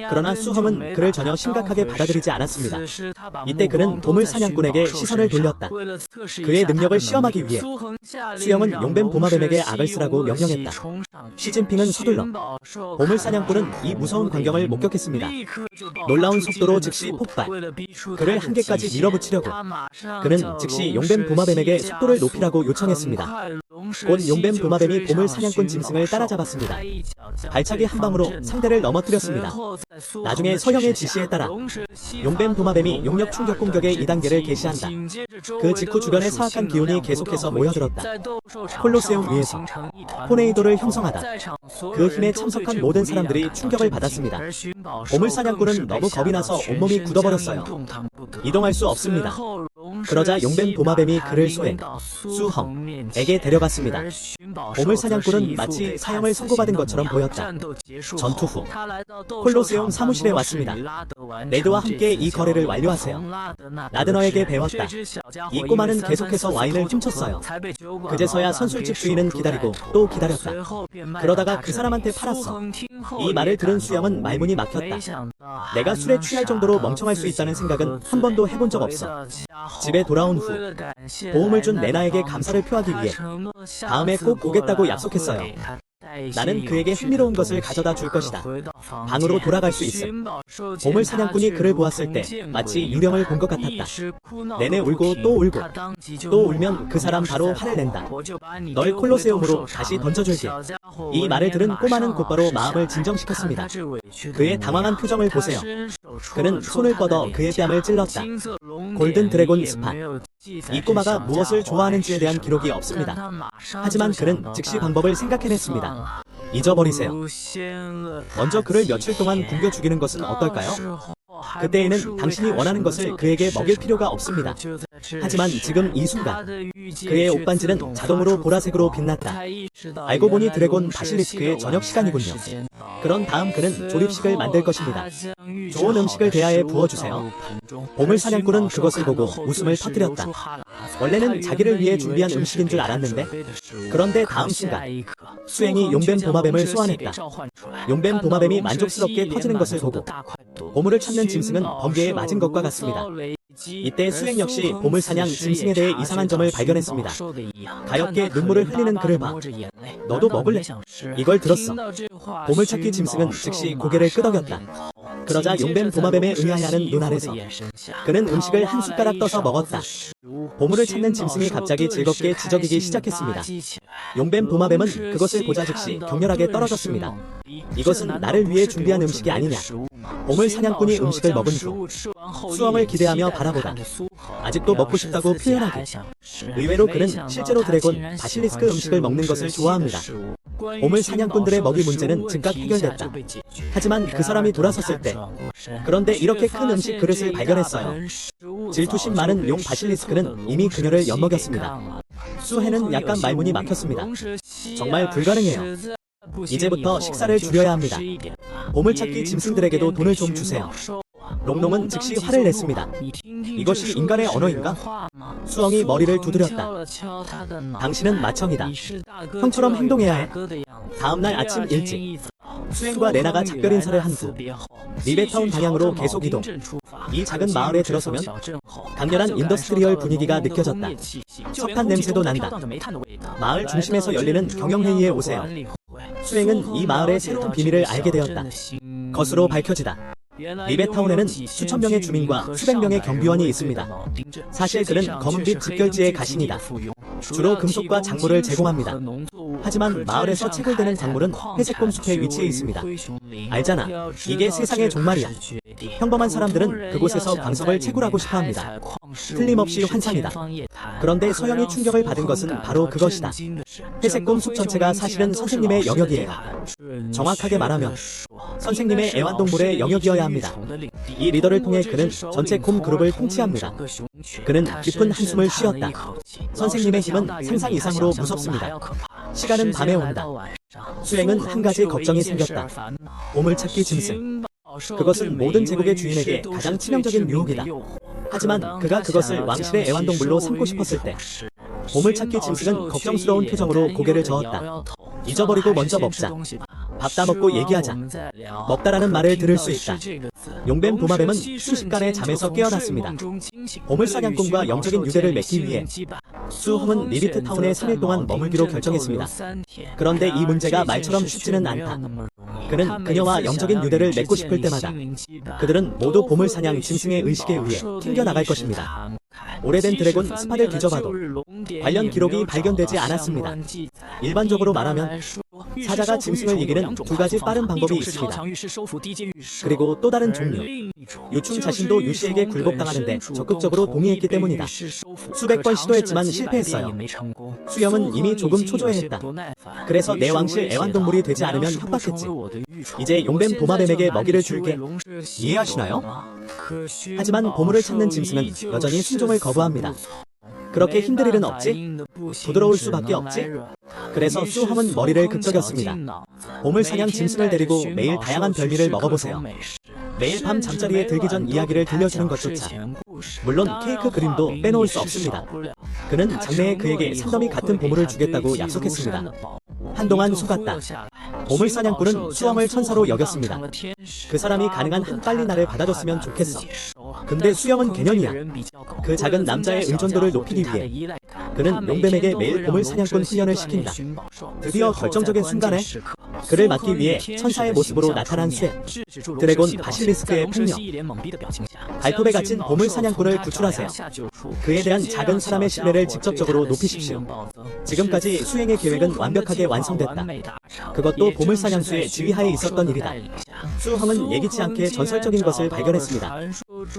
그러나 수험은 그를 전혀 심각하게 받아들이지 않았습니다. 이때 그는 보물 사냥꾼에게 시선을 돌렸다. 그의 능력을 시험하기 위해 수영은 용뱀 도마뱀에게 악을 쓰라고 명령했다. 시진핑은 서둘러 보물 사냥꾼은 이 무서운 광경을 목격했습니다. 놀라운 속도로 즉시 폭발. 그를 한계까지 밀어붙이려고 그는 즉시 용뱀 도마뱀에게 속도를 높이라고 요청했습니다. 곧 용뱀 도마뱀이 보물 사냥꾼 짐승을 따라잡았습니다. 발차기 한 방으로 상대를 넘어뜨렸습니다. 나중에 서형의 지시에 따라 용뱀 도마뱀이 용력 충격 공격의 2단계를 개시한다. 그 직후 주변의 사악한 기운이 계속해서 모여들었다. 콜로세움 위에서 토네이도를 형성하다. 그 힘에 참석한 모든 사람들이 충격을 받았습니다. 보물 사냥꾼은 너무 겁이 나서 온몸이 굳어버렸어요. 이동할 수 없습니다. 그러자 용뱀 도마뱀이 그를 소행, 수헝에게 데려갔습니다. 보물 사냥꾼은 마치 사형을 선고받은 것처럼 보였다. 전투 후 콜로세움 사무실에 왔습니다. 레드와 함께 이 거래를 완료하세요. 라드너에게 배웠다. 이 꼬마는 계속해서 와인을 훔쳤어요. 그제서야 선술집 주인은 기다리고 또 기다렸다. 그러다가 그 사람한테 팔았어. 이 말을 들은 수영은 말문이 막혔다. 내가 술에 취할 정도로 멍청할 수 있다는 생각은 한 번도 해본 적 없어. 집에 돌아온 후 보험을 준 레나에게 감사를 표하기 위해 다음에 꼭 오겠다고 약속했어요. 나는 그에게 흥미로운 것을 가져다 줄 것이다. 방으로 돌아갈 수 있어. 보물 사냥꾼이 그를 보았을 때 마치 유령을 본 것 같았다. 내내 울고 또 울고 또 울면 그 사람 바로 화를 낸다. 널 콜로세움으로 다시 던져줄게. 이 말을 들은 꼬마는 곧바로 마음을 진정시켰습니다. 그의 당황한 표정을 보세요. 그는 손을 뻗어 그의 뺨을 찔렀다. 골든 드래곤 스팟. 이 꼬마가 무엇을 좋아하는지에 대한 기록이 없습니다. 하지만 그는 즉시 방법을 생각해냈습니다. 잊어버리세요. 먼저 그를 며칠 동안 굶겨 죽이는 것은 어떨까요? 그때에는 당신이 원하는 것을 그에게 먹일 필요가 없습니다. 하지만 지금 이 순간 그의 옷반지는 자동으로 보라색으로 빛났다. 알고 보니 드래곤 바실리스크의 저녁 시간이군요. 그런 다음 그는 조립식을 만들 것입니다. 좋은 음식을 대야에 부어주세요. 보물 사냥꾼은 그것을 보고 웃음을 터뜨렸다. 원래는 자기를 위해 준비한 음식인 줄 알았는데 그런데 다음 순간 수행이 용뱀 도마뱀을 소환했다. 용뱀 도마뱀이 만족스럽게 터지는 것을 보고 보물을 찾는 짐승은 번개에 맞은 것과 같습니다. 이때 수행 역시 보물 사냥 짐승에 대해 이상한 점을 발견했습니다. 가엾게 눈물을 흘리는 그를 봐. 너도 먹을래? 이걸 들었어. 보물찾기 짐승은 즉시 고개를 끄덕였다. 그러자 용뱀 도마뱀에 의아해하는 눈 아래서 그는 음식을 한 숟가락 떠서 먹었다. 보물을 찾는 짐승이 갑자기 즐겁게 지저귀기 시작했습니다. 용뱀 도마뱀은 그것을 보자 즉시 격렬하게 떨어졌습니다. 이것은 나를 위해 준비한 음식이 아니냐. 보물 사냥꾼이 음식을 먹은 후 수험을 기대하며 바라보다 아직도 먹고 싶다고 표현하기. 의외로 그는 실제로 드래곤 바실리스크 음식을 먹는 것을 좋아합니다. 보물 사냥꾼들의 먹이 문제는 즉각 해결됐다. 하지만 그 사람이 돌아섰을 때 그런데 이렇게 큰 음식 그릇을 발견했어요. 질투심 많은 용 바실리스크는 이미 그녀를 엿먹였습니다. 수해는 약간 말문이 막혔습니다. 정말 불가능해요. 이제부터 식사를 줄여야 합니다. 보물찾기 짐승들에게도 돈을 좀 주세요. 롱롱은 즉시 화를 냈습니다. 이것이 인간의 언어인가? 수엉이 머리를 두드렸다. 당신은 마청이다. 형처럼 행동해야 해. 다음날 아침 일찍 수행과 레나가 작별 인사를 한 후 리베타운 방향으로 계속 이동. 이 작은 마을에 들어서면 강렬한 인더스트리얼 분위기가 느껴졌다. 석탄 냄새도 난다. 마을 중심에서 열리는 경영회의에 오세요. 수행은 이 마을의 새로운 비밀을 알게 되었다. 것으로 밝혀지다. 리베타운에는 수천 명의 주민과 수백 명의 경비원이 있습니다. 사실 그는 검은빛 집결지의 가신이다. 주로 금속과 작물을 제공합니다. 하지만 마을에서 채굴되는 작물은 회색곰 숲에 위치해 있습니다. 알잖아. 이게 세상의 종말이야. 평범한 사람들은 그곳에서 광석을 채굴하고 싶어합니다. 틀림없이 환상이다. 그런데 서영이 충격을 받은 것은 바로 그것이다. 회색곰 숲 전체가 사실은 선생님의 영역이에요. 정확하게 말하면 선생님의 애완동물의 영역이어야 합니다. 이 리더를 통해 그는 전체 곰 그룹을 통치합니다. 그는 깊은 한숨을 쉬었다. 선생님의 힘은 상상 이상으로 무섭습니다. 시간은 밤에 온다. 수행은 한 가지 걱정이 생겼다. 보물찾기 짐승. 그것은 모든 제국의 주인에게 가장 치명적인 유혹이다. 하지만 그가 그것을 왕실의 애완동물로 삼고 싶었을 때 보물찾기 짐승은 걱정스러운 표정으로 고개를 저었다. 잊어버리고 먼저 먹자. 밥 다 먹고 얘기하자. 먹다라는 말을 들을 수 있다. 용뱀 도마뱀은 순식간에 잠에서 깨어났습니다. 보물사냥꾼과 영적인 유대를 맺기 위해 수홍은 리비트 타운에 3일 동안 머물기로 결정했습니다. 그런데 이 문제가 말처럼 쉽지는 않다. 그는 그녀와 영적인 유대를 맺고 싶을 때마다 그들은 모두 보물사냥 짐승의 의식에 의해 튕겨나갈 것입니다. 오래된 드래곤 스팟을 뒤져봐도 관련 기록이 발견되지 않았습니다. 일반적으로 말하면 사자가 짐승을 이기는 두 가지 빠른 방법이 있습니다. 그리고 또 다른 종류. 유충 자신도 유씨에게 굴복당하는데 적극적으로 동의했기 때문이다. 수백 번 시도했지만 실패했어요. 수염은 이미 조금 초조해했다. 그래서 내 왕실 애완동물이 되지 않으면 협박했지. 이제 용뱀 도마뱀에게 먹이를 줄게. 이해하시나요? 하지만 보물을 찾는 짐승은 여전히 순종을 거부합니다. 그렇게 힘들 일은 없지? 부드러울 수밖에 없지? 그래서 수험은 머리를 극적였습니다. 보물사냥 짐승을 데리고 매일 다양한 별미를 먹어보세요. 매일 밤 잠자리에 들기 전 이야기를 들려주는 것조차 물론 케이크 그림도 빼놓을 수 없습니다. 그는 장래에 그에게 산더미 같은 보물을 주겠다고 약속했습니다. 한동안 속았다. 보물사냥꾼은 수험을 천사로 여겼습니다. 그 사람이 가능한 한 빨리 나를 받아줬으면 좋겠어. 근데 수염은 개념이야. 그 작은 남자의 의존도를 높이기 위해 그는 용뱀에게 매일 보물사냥꾼 훈련을 시킨다. 드디어 결정적인 순간에 그를 막기 위해 천사의 모습으로 나타난 수에 드래곤 바실리스크의 폭력. 발톱에 갇힌 보물사냥꾼을 구출하세요. 그에 대한 작은 사람의 신뢰를 직접적으로 높이십시오. 지금까지 수행의 계획은 완벽하게 완성됐다. 그것도 보물사냥수의 지휘하에 있었던 일이다. 수홍은 예기치 않게 전설적인 것을 발견했습니다.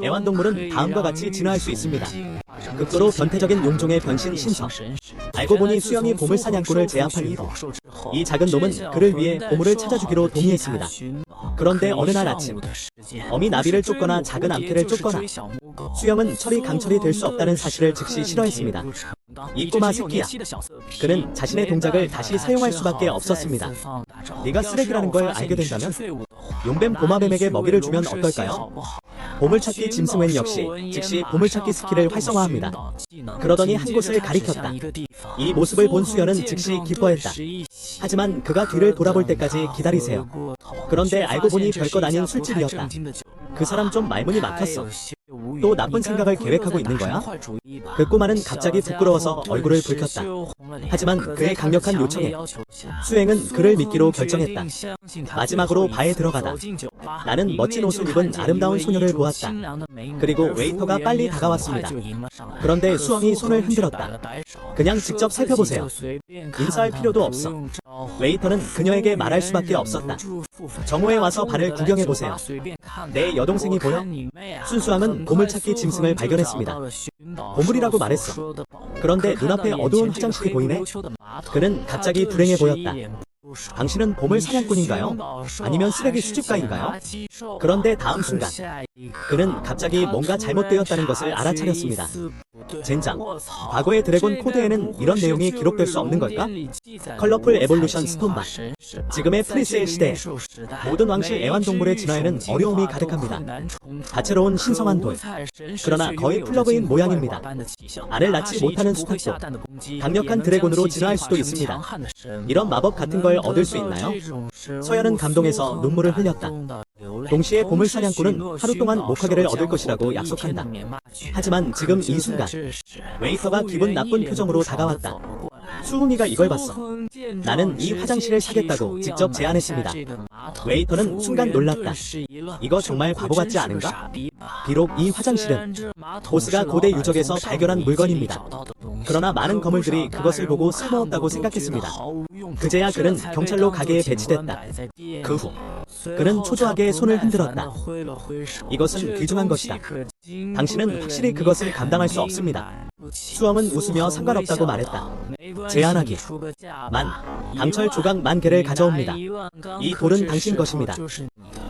애완동물은 다음과 같이 진화할 수 있습니다. 극도로 변태적인 용종의 변신 신성. 알고 보니 수염이 보물사냥꾼을 제압한 이후 이 작은 놈은 그를 위해 보물을 찾아주기로 동의했습니다. 그런데 어느 날 아침 어미 나비를 쫓거나 작은 암캐를 쫓거나 수염은 철이 강철이 될 수 없다는 사실을 즉시 싫어했습니다. 이 꼬마 새끼야. 그는 자신의 동작을 다시 사용할 수밖에 없었습니다. 네가 쓰레기라는 걸 알게 된다면 용뱀 도마뱀에게 먹이를 주면 어떨까요? 보물찾기 짐승은 역시 즉시 보물찾기 스킬을 활성화합니다. 그러더니 한 곳을 가리켰다. 이 모습을 본 수연은 즉시 기뻐했다. 하지만 그가 뒤를 돌아볼 때까지 기다리세요. 그런데 알고 보니 별것 아닌 술집이었다. 그 사람 좀 말문이 막혔어. 또 나쁜 생각을 계획하고 있는 거야? 그 꼬마는 갑자기 부끄러워서 얼굴을 붉혔다. 하지만 그의 강력한 요청에 수행은 그를 믿기로 결정했다. 마지막으로 바에 들어가다 나는 멋진 옷을 입은 아름다운 소녀를 보았다. 그리고 웨이터가 빨리 다가왔습니다. 그런데 수엉이 손을 흔들었다. 그냥 직접 살펴보세요. 인사할 필요도 없어. 웨이터는 그녀에게 말할 수밖에 없었다. 정오에 와서 발을 구경해보세요. 내 여동생이 보여? 순수함은 보물찾기 짐승을 발견했습니다. 보물이라고 말했어. 그런데 눈앞에 어두운 화장실이 보이네? 그는 갑자기 불행해 보였다. 당신은 보물 사냥꾼인가요? 아니면 쓰레기 수집가인가요? 그런데 다음 순간 그는 갑자기 뭔가 잘못되었다는 것을 알아차렸습니다. 젠장, 과거의 드래곤 코드에는 이런 내용이 기록될 수 없는 걸까? 컬러풀 에볼루션 스톤바. 지금의 프리스의 시대에 모든 왕실 애완동물의 진화에는 어려움이 가득합니다. 다채로운 신성한 돌. 그러나 거의 플러그인 모양입니다. 알을 낳지 못하는 수탉도 강력한 드래곤으로 진화할 수도 있습니다. 이런 마법 같은 걸 얻을 수 있나요? 서연은 감동해서 눈물을 흘렸다. 동시에 보물사냥꾼은 하루 동안 목화개를 얻을 것이라고 약속한다. 하지만 지금 이 순간 웨이터가 기분 나쁜 표정으로 다가왔다. 수홍이가 이걸 봤어. 나는 이 화장실을 사겠다고 직접 제안했습니다. 웨이터는 순간 놀랐다. 이거 정말 바보 같지 않은가? 비록 이 화장실은 보스가 고대 유적에서 발견한 물건입니다. 그러나 많은 거물들이 그것을 보고 쓸모없다고 생각했습니다. 그제야 그는 경찰로 가게에 배치됐다. 그 후 그는 초조하게 손을 흔들었다. 이것은 귀중한 것이다. 당신은 확실히 그것을 감당할 수 없습니다. 수엄은 웃으며 상관없다고 말했다. 제안하기. 강철 조각 10,000개를 가져옵니다. 이 돌은 당신 것입니다.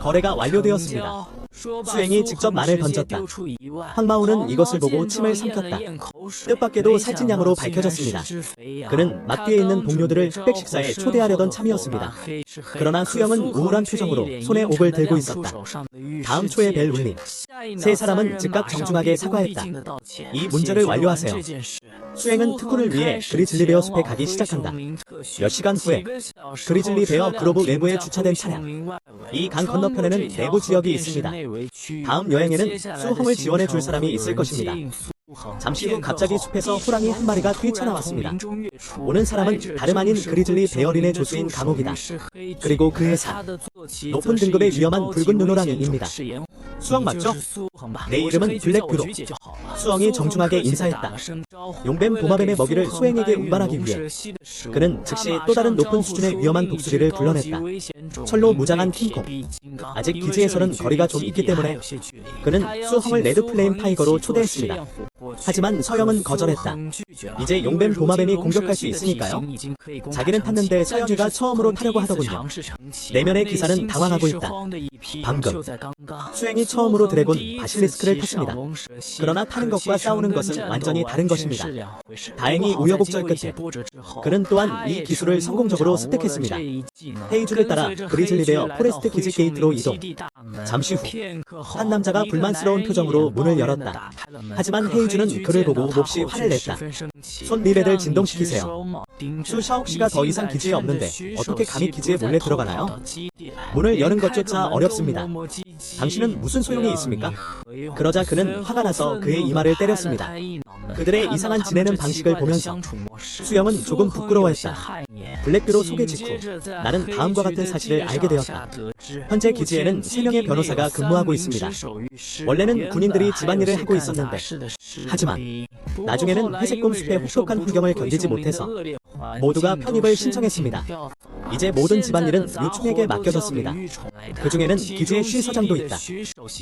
거래가 완료되었습니다. 수행이 직접 말을 던졌다. 황마우는 이것을 보고 침을 삼켰다. 뜻밖에도 살찐양으로 밝혀졌습니다. 그는 막 뒤에 있는 동료들을 흑백 식사에 초대하려던 참이었습니다. 그러나 수영은 우울한 표정으로 손에 옥을 들고 있었다. 다음 초에 벨 울림. 세 사람은 즉각 정중하게 사과했다. 이 문제를 완료하세요. 수행은 특훈을 위해 그리즐리 베어 숲에 가기 시작한다. 몇 시간 후에 그리즐리 베어 그로브 외부에 주차된 차량. 이 강 건너편에는 내부 지역이 있습니다. 다음 여행에는 수험을 지원해 줄 사람이 있을 것입니다. 잠시 후 갑자기 숲에서 호랑이 한 마리가 뛰쳐나왔습니다. 오는 사람은 다름 아닌 그리즐리 베어린의 조수인 감옥이다. 그리고 그의 산. 높은 등급의 위험한 붉은 눈호랑이입니다. 수엉 맞죠? 내 이름은 블랙뷰로. 수엉이 정중하게 인사했다. 용뱀 도마뱀의 먹이를 수행에게 운반하기 위해 그는 즉시 또 다른 높은 수준의 위험한 독수리를 불러냈다. 철로 무장한 킹콩. 아직 기지에서는 거리가 좀 있기 때문에 그는 수엉을 레드플레임 타이거로 초대했습니다. 하지만 서영은 거절했다. 이제 용뱀 도마뱀이 공격할 수 있으니까요. 자기는 탔는데 서영이가 처음으로 타려고 하더군요. 내면의 기사는 당황하고 있다. 방금 수행이 처음으로 드래곤 바실리스크를 탔습니다. 그러나 타는 것과 싸우는 것은 완전히 다른 것입니다. 다행히 우여곡절 끝에 그는 또한 이 기술을 성공적으로 습득했습니다. 헤이즈를 따라 그리즐리 베어 포레스트 기지 게이트로 이동. 잠시 후 한 남자가 불만스러운 표정으로 문을 열었다. 하지만 헤이즈는 그를 보고 몹시 화를 냈다. 손 리베를 진동시키세요. 수 샤옥씨가 더 이상 기지에 없는데 어떻게 감히 기지에 몰래 들어가나요? 문을 여는 것조차 어렵습니다. 당신은 무슨 소용이 있습니까? 그러자 그는 화가 나서 그의 이마를 때렸습니다. 그들의 이상한 지내는 방식을 보면서 수영은 조금 부끄러워했다. 블랙뷰로 소개 직후 나는 다음과 같은 사실을 알게 되었다. 현재 기지에는 3명의 변호사가 근무하고 있습니다. 원래는 군인들이 집안일을 하고 있었는데 하지만 나중에는 회색곰 숲의 혹독한 환경을 견디지 못해서 모두가 편입을 신청했습니다. 이제 모든 집안일은 유충에게 맡겨졌습니다. 그 중에는 기지의 쉬서장도 있다.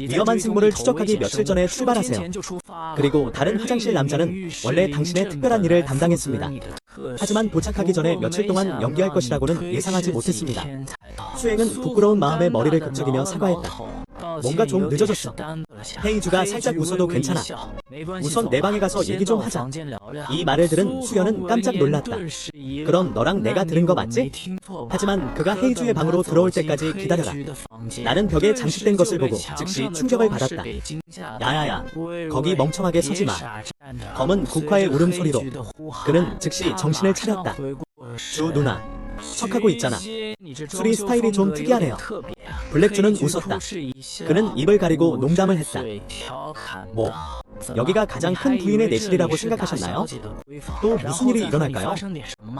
위험한 생물을 추적하기 며칠 전에 출발하세요. 그리고 다른 화장실 남자는 원래 당신의 특별한 일을 담당했습니다. 하지만 도착하기 전에 며칠 동안 연기할 것이라고는 예상하지 못했습니다. 수행은 부끄러운 마음에 머리를 긁적이며 사과했다. 뭔가 좀 늦어졌어. 헤이즈가 살짝 웃어도 괜찮아. 우선 내 방에 가서 얘기 좀 하자. 이 말을 들은 수연은 깜짝 놀랐다. 그럼 너랑 내가 들은 거 맞지? 하지만 그가 헤이즈의 방으로 들어올 때까지 기다려라. 나는 벽에 장식된 것을 보고 즉시 충격을 받았다. 야야야, 거기 멍청하게 서지 마. 검은 국화의 울음소리로 그는 즉시 정신을 차렸다. 주 누나, 척하고 있잖아. 수리 스타일이 좀 특이하네요. 블랙주는 웃었다. 그는 입을 가리고 농담을 했다. 뭐, 여기가 가장 큰 부인의 내실이라고 생각하셨나요? 또 무슨 일이 일어날까요?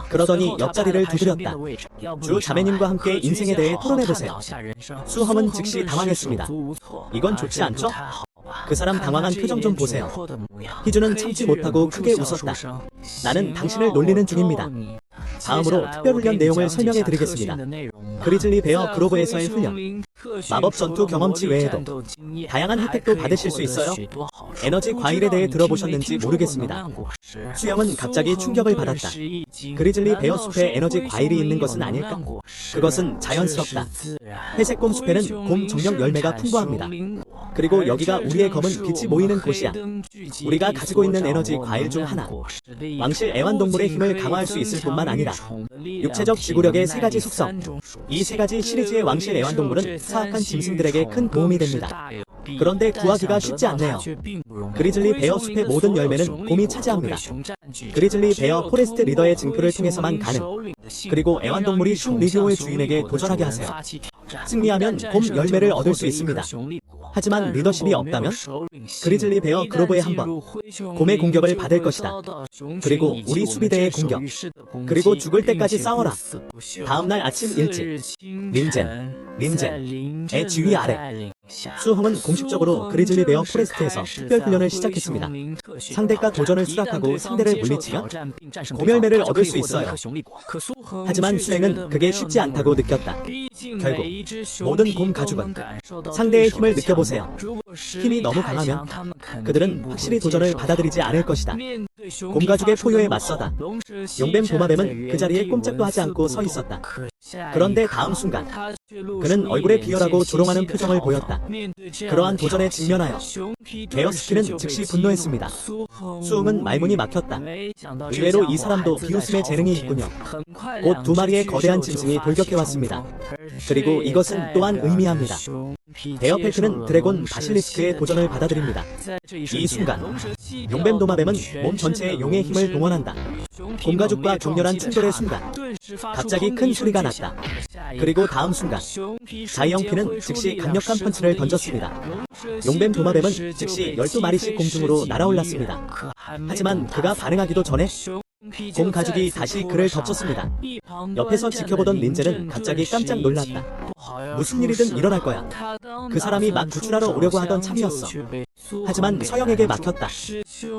그러더니 옆자리를 두드렸다. 주 자매님과 함께 인생에 대해 토론해보세요. 수험은 즉시 당황했습니다. 이건 좋지 않죠? 그 사람 당황한 표정 좀 보세요. 희주는 참지 못하고 크게 웃었다. 나는 당신을 놀리는 중입니다. 다음으로 특별훈련 내용을 설명해 드리겠습니다. 그리즐리 베어 그로브에서의 훈련. 마법 전투 경험치 외에도 다양한 혜택도 받으실 수 있어요. 에너지 과일에 대해 들어보셨는지 모르겠습니다. 수영은 갑자기 충격을 받았다. 그리즐리 베어 숲에 에너지 과일이 있는 것은 아닐까? 그것은 자연스럽다. 회색곰 숲에는 곰 정력 열매가 풍부합니다. 그리고 여기가 우리의 검은 빛이 모이는 곳이야. 우리가 가지고 있는 에너지 과일 중 하나. 왕실 애완동물의 힘을 강화할 수 있을 뿐만 아니라 육체적 지구력의 3가지 속성. 이 3가지 시리즈의 왕실 애완동물은 사악한 짐승들에게 큰 도움이 됩니다. 그런데 구하기가 쉽지 않네요. 그리즐리 베어 숲의 모든 열매는 곰이 차지합니다. 그리즐리 베어 포레스트 리더의 증표를 통해서만 가능. 그리고 애완동물이 숲 리디오의 주인에게 도전하게 하세요. 승리하면 곰 열매를 얻을 수 있습니다. 하지만 리더십이 없다면 그리즐리 베어 그로브에 한번 곰의 공격을 받을 것이다. 그리고 우리 수비대의 공격. 그리고 죽을 때까지 싸워라. 다음날 아침 일찍 린젠의 지휘 아래 수험은 공식적으로 그리즐리 베어 포레스트에서 특별훈련을 시작했습니다. 상대가 도전을 수락하고 상대를 물리치면 곰열매를 얻을 수 있어요. 하지만 수행은 그게 쉽지 않다고 느꼈다. 결국 모든 곰 가죽은 상대의 힘을 느껴보세요. 힘이 너무 강하면 그들은 확실히 도전을 받아들이지 않을 것이다. 곰 가죽의 포효에 맞서다 용뱀 도마뱀은 그 자리에 꼼짝도 하지 않고 서 있었다. 그런데 다음 순간 그는 얼굴에 비열하고 조롱하는 표정을 보였다. 그러한 도전에 직면하여 베어스키는 즉시 분노했습니다. 수웅은 말문이 막혔다. 의외로 이 사람도 비웃음의 재능이 있군요. 곧 두 마리의 거대한 짐승이 돌격해왔습니다. 그리고 이것은 또한 의미합니다. 베어펠트는 드래곤 바실리스크의 도전을 받아들입니다. 이 순간 용뱀 도마뱀은 몸 전체에 용의 힘을 동원한다. 곰가죽과 격렬한 충돌의 순간 갑자기 큰 소리가 났다. 그리고 다음 순간 자이언피는 즉시 강력한 펀치를 던졌습니다. 용뱀 도마뱀은 즉시 12마리씩 공중으로 날아올랐습니다. 하지만 그가 반응하기도 전에 곰 가죽이 다시 그를 덮쳤습니다. 옆에서 지켜보던 린제는 갑자기 깜짝 놀랐다. 무슨 일이든 일어날 거야. 그 사람이 막 구출하러 오려고 하던 참이었어. 하지만 서영에게 막혔다.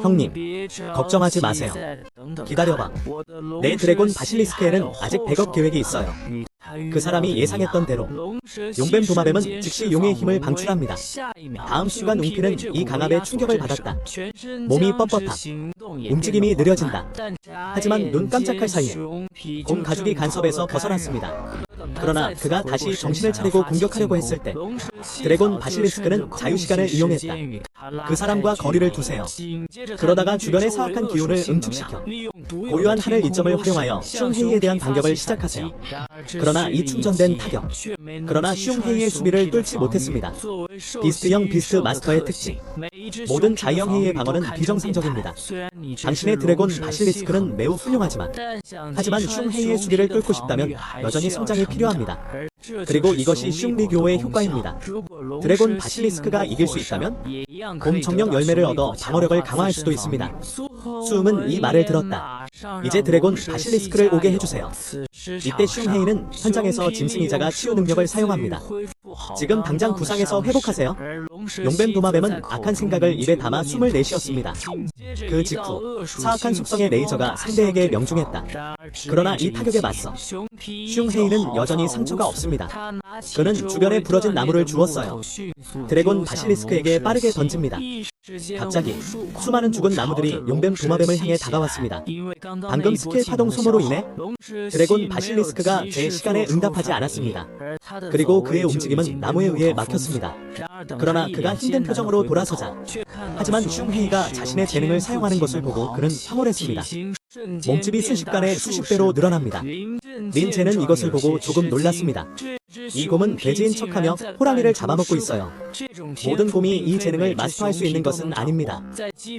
형님, 걱정하지 마세요. 기다려봐. 내 드래곤 바실리스크에는 아직 백업 계획이 있어요. 그 사람이 예상했던 대로 용뱀 도마뱀은 즉시 용의 힘을 방출합니다. 다음 순간 웅피는 이 강압에 충격을 받았다. 몸이 뻣뻣함. 움직임이 느려진다. 하지만 눈 깜짝할 사이에 곰 가죽이 간섭에서 벗어났습니다. 그러나 그가 다시 정신을 차리고 공격하려고 했을 때 드래곤 바실리스크는 자유시간을 이용했다. 그 사람과 거리를 두세요. 그러다가 주변의 사악한 기운을 응축시켜 고유한 하늘 이점을 활용하여 슝헤이에 대한 반격을 시작하세요. 그러나 이 충전된 타격 그러나 슝헤이의 수비를 뚫지 못했습니다. 비스트형 비스트 마스터의 특징 모든 자이형헤이의 방어는 비정상적입니다. 당신의 드래곤 바실리스크는 매우 훌륭하지만 하지만 슝헤이의 수비를 뚫고 싶다면 여전히 성장이 필요합니다. 그리고 이것이 슝리교의 효과입니다. 드래곤 바실리스크가 이길 수 있다면 곰 정령 열매를 얻어 방어력을 강화할 수도 있습니다. 수음은 이 말을 들었다. 이제 드래곤 바실리스크를 오게 해주세요. 이때 슝헤이는 현장에서 짐승이자가 치유 능력을 사용합니다. 지금 당장 부상에서 회복하세요. 용뱀 도마뱀은 악한 생각을 입에 담아 숨을 내쉬었습니다. 그 직후 사악한 속성의 레이저가 상대에게 명중했다. 그러나 이 타격에 맞서 슝헤이는 여전히 상처가 없습니다. 그는 주변에 부러진 나무를 주웠어요. 드래곤 바실리스크에게 빠르게 던집니다. 갑자기 수많은 죽은 나무들이 용뱀 도마뱀을 향해 다가왔습니다. 방금 스킬 파동 소모로 인해 드래곤 바실리스크가 제 시간에 응답하지 않았습니다. 그리고 그의 움직임은 나무에 의해 막혔습니다. 그러나 그가 힘든 표정으로 돌아서자 하지만 슝헤이가 자신의 재능을 사용하는 것을 보고 그는 황홀했습니다. 몸집이 순식간에 수십 배로 늘어납니다. 린체는 이것을 보고 조금 놀랐습니다. 이 곰은 돼지인 척하며 호랑이를 잡아먹고 있어요. 모든 곰이 이 재능을 마스터할 수 있는 것은 아닙니다.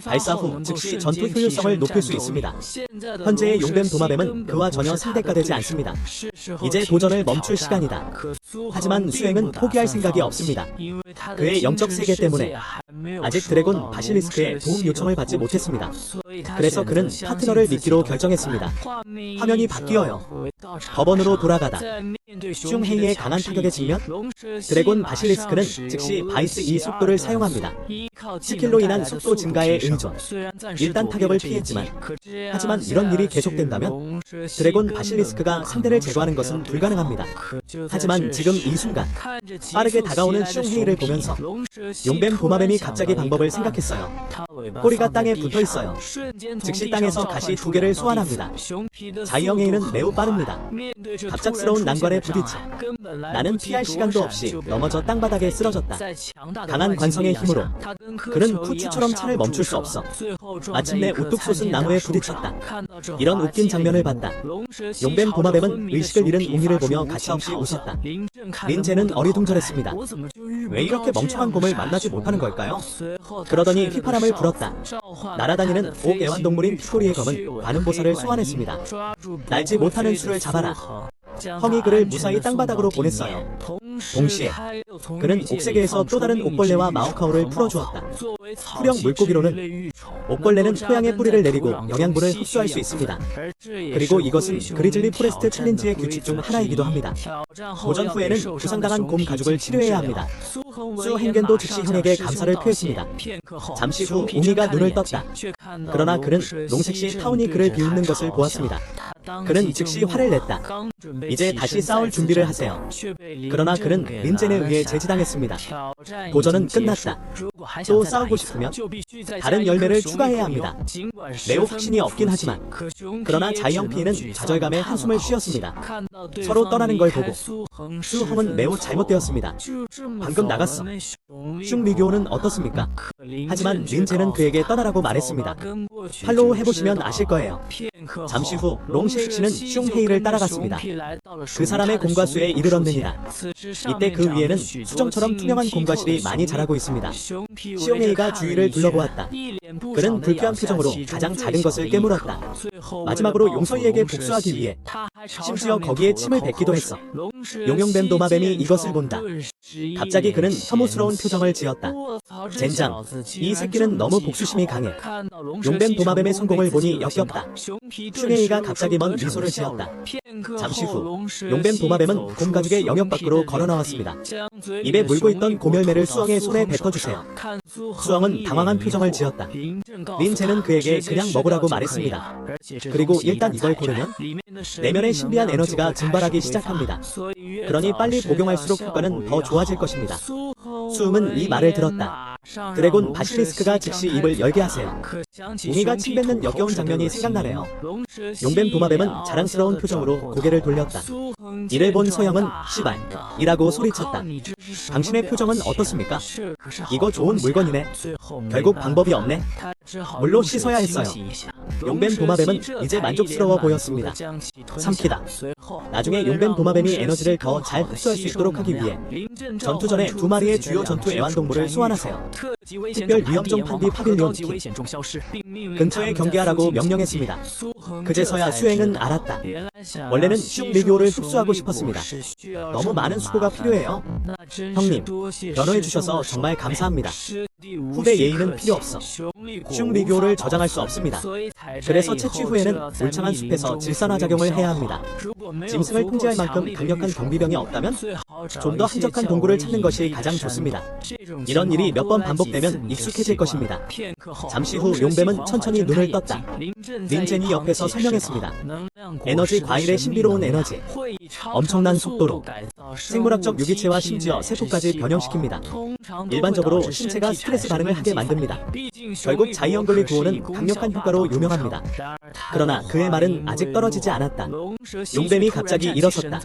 발사 후 즉시 전투 효율성을 높일 수 있습니다. 현재의 용뱀 도마뱀은 그와 전혀 상대가 되지 않습니다. 이제 도전을 멈출 시간이다. 하지만 수행은 포기할 생각이 없습니다. 그의 영적 세계 때문에 아직 드래곤 바실리스크의 도움 요청을 받지 못했습니다. 그래서 그는 파트너를 믿기로 결정했습니다. 화면이 바뀌어요. 법원으로 돌아가다 슝헤이의 강한 타격에 직면 드래곤 바실리스크는 즉시 바이스 2 속도를 사용합니다. 스킬로 인한 속도 증가에 의존 일단 타격을 피했지만 하지만 이런 일이 계속된다면 드래곤 바실리스크가 상대를 제거하는 것은 불가능합니다. 하지만 지금 이 순간 빠르게 다가오는 슝헤이를 보면서 용뱀 도마뱀이 갑자기 방법을 생각했어요. 꼬리가 땅에 붙어 있어요. 즉시 땅에서 가시 2개를 소환합니다. 자이형헤이는 매우 빠릅니다. 갑작스러운 난관에 부딪혀 나는 피할 시간도 없이 넘어져 땅바닥에 쓰러졌다. 강한 관성의 힘으로 그는 쿠치처럼 차를 멈출 수 없어 마침내 우뚝 솟은 나무에 부딪혔다. 이런 웃긴 장면을 봤다. 용뱀 도마뱀은 의식을 잃은 웅이를 보며 가차없이 웃었다. 린제는 어리둥절했습니다. 왜 이렇게 멍청한 곰을 만나지 못하는 걸까요? 그러더니 휘파람을 불었다. 날아다니는 옥 애완동물인 피코리의 검은 관음보살을 소환했습니다. 날지 못하는 수를 잡아라. 헝이 그를 무사히 땅바닥으로 보냈어요. 동시에 그는 옥세계에서 또 다른 옥벌레와 마오카오를 풀어주었다. 후령 물고기로는 옥벌레는 토양에 뿌리를 내리고 영양분을 흡수할 수 있습니다. 그리고 이것은 그리즐리 포레스트 챌린지의 규칙 중 하나이기도 합니다. 도전 후에는 부상당한 곰 가죽을 치료해야 합니다. 수 행겐도 즉시 형에게 감사를 표했습니다. 잠시 후 웅이가 눈을 떴다. 그러나 그는 농색시 타운이 그를 비웃는 것을 보았습니다. 그는 즉시 화를 냈다. 이제 다시 싸울 준비를 하세요. 그러나 그는 린젠에 의해 제지당했습니다. 도전은 끝났다. 또 싸우고 싶으면 다른 열매를 추가해야 합니다. 매우 확신이 없긴 하지만 그러나 자이영피는 좌절감에 한숨을 쉬었습니다. 서로 떠나는 걸 보고 수헝은 매우 잘못되었습니다. 방금 나갔어. 슝 리교는 어떻습니까? 하지만 린제는 그에게 떠나라고 말했습니다. 팔로우 해보시면 아실 거예요. 잠시 후 롱쉐익씨는 슝 헤이를 따라갔습니다. 그 사람의 공과수에 이르렀느니라. 이때 그 위에는 수정처럼 투명한 공과실이 많이 자라고 있습니다. 시옹헤이가 주위를 둘러보았다. 그는 불쾌한 표정으로 가장 작은 것을 깨물었다. 마지막으로 용서이에게 복수하기 위해 심지어 거기에 침을 뱉기도 했어. 용용뱀 도마뱀이 이것을 본다. 갑자기 그는 혐오스러운 표정을 지었다. 젠장, 이 새끼는 너무 복수심이 강해. 용뱀 도마뱀의 성공을 보니 역겹다. 슝헤이가 갑자기 먼 미소를 지었다. 잠시 후 용뱀 도마뱀은 곰가죽의 영역 밖으로 걸어나왔습니다. 입에 물고 있던 곰열매를 수엉의 손에 뱉어주세요. 수엉은 당황한 표정을 지었다. 린제는 그에게 그냥 먹으라고 말했습니다. 그리고 일단 이걸 고르면 내면의 신비한 에너지가 증발하기 시작합니다. 그러니 빨리 복용할수록 효과는 더 좋아질 것입니다. 수음은 이 말을 들었다. 드래곤 바실리스크가 즉시 입을 열게 하세요. 웅이가 침 뱉는 역겨운 장면이 생각나네요. 용뱀 도마뱀은 자랑스러운 표정으로 고개를 돌렸다. 이를 본 서영은 시발 이라고 소리쳤다. 당신의 표정은 어떻습니까? 이거 좋은 물건이네. 결국 방법이 없네. 물로 씻어야 했어요. 용뱀 도마뱀은 이제 만족스러워 보였습니다. 삼키다. 나중에 용뱀 도마뱀이 에너지를 더 잘 흡수할 수 있도록 하기 위해 전투 전에 두 마리의 주요 전투 애완동물을 소환하세요. 특별 위험종 판디 파빌리온 키 근처에 경계하라고 명령했습니다. 그제서야 수행은 알았다. 원래는 슝 리교를 흡수하고 싶었습니다. 너무 많은 수고가 필요해요. 형님, 변호해주셔서 정말 감사합니다. 후배 예의는 필요 없어. 슝 리교를 저장할 수 없습니다. 그래서 채취 후에는 울창한 숲에서 질산화작용을 해야 합니다. 짐승을 통제할 만큼 강력한 경비병이 없다면 좀 더 한적한 동굴을 찾는 것이 가장 좋습니다. 이런 일이 몇 번 반복되면 익숙해질 것입니다. 잠시 후 용뱀은 천천히 눈을 떴다. 린젠이 옆에서 설명했습니다. 에너지 과일의 신비로운 에너지. 엄청난 속도로 생물학적 유기체와 심지어 세포까지 변형시킵니다. 일반적으로 신체가 스트레스 반응을 하게 만듭니다. 결국 자이언글리 구호는 강력한 효과로 유명합니다. 그러나 그의 말은 아직 떨어지지 않았다. 용뱀이 갑자기 일어섰다.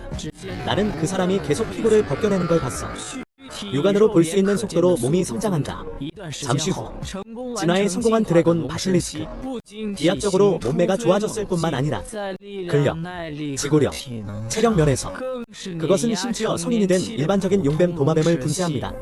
나는 그 사람이 계속 피부를 벗겨내는 걸 봤어. 육안으로 볼 수 있는 속도로 몸이 성장한다. 잠시 후 진화에 성공한 드래곤 바실리스크. 비약적으로 몸매가 좋아졌을 뿐만 아니라 근력, 지구력, 체력 면에서 그것은 심지어 성인이 된 일반적인 용뱀 도마뱀을 분쇄합니다.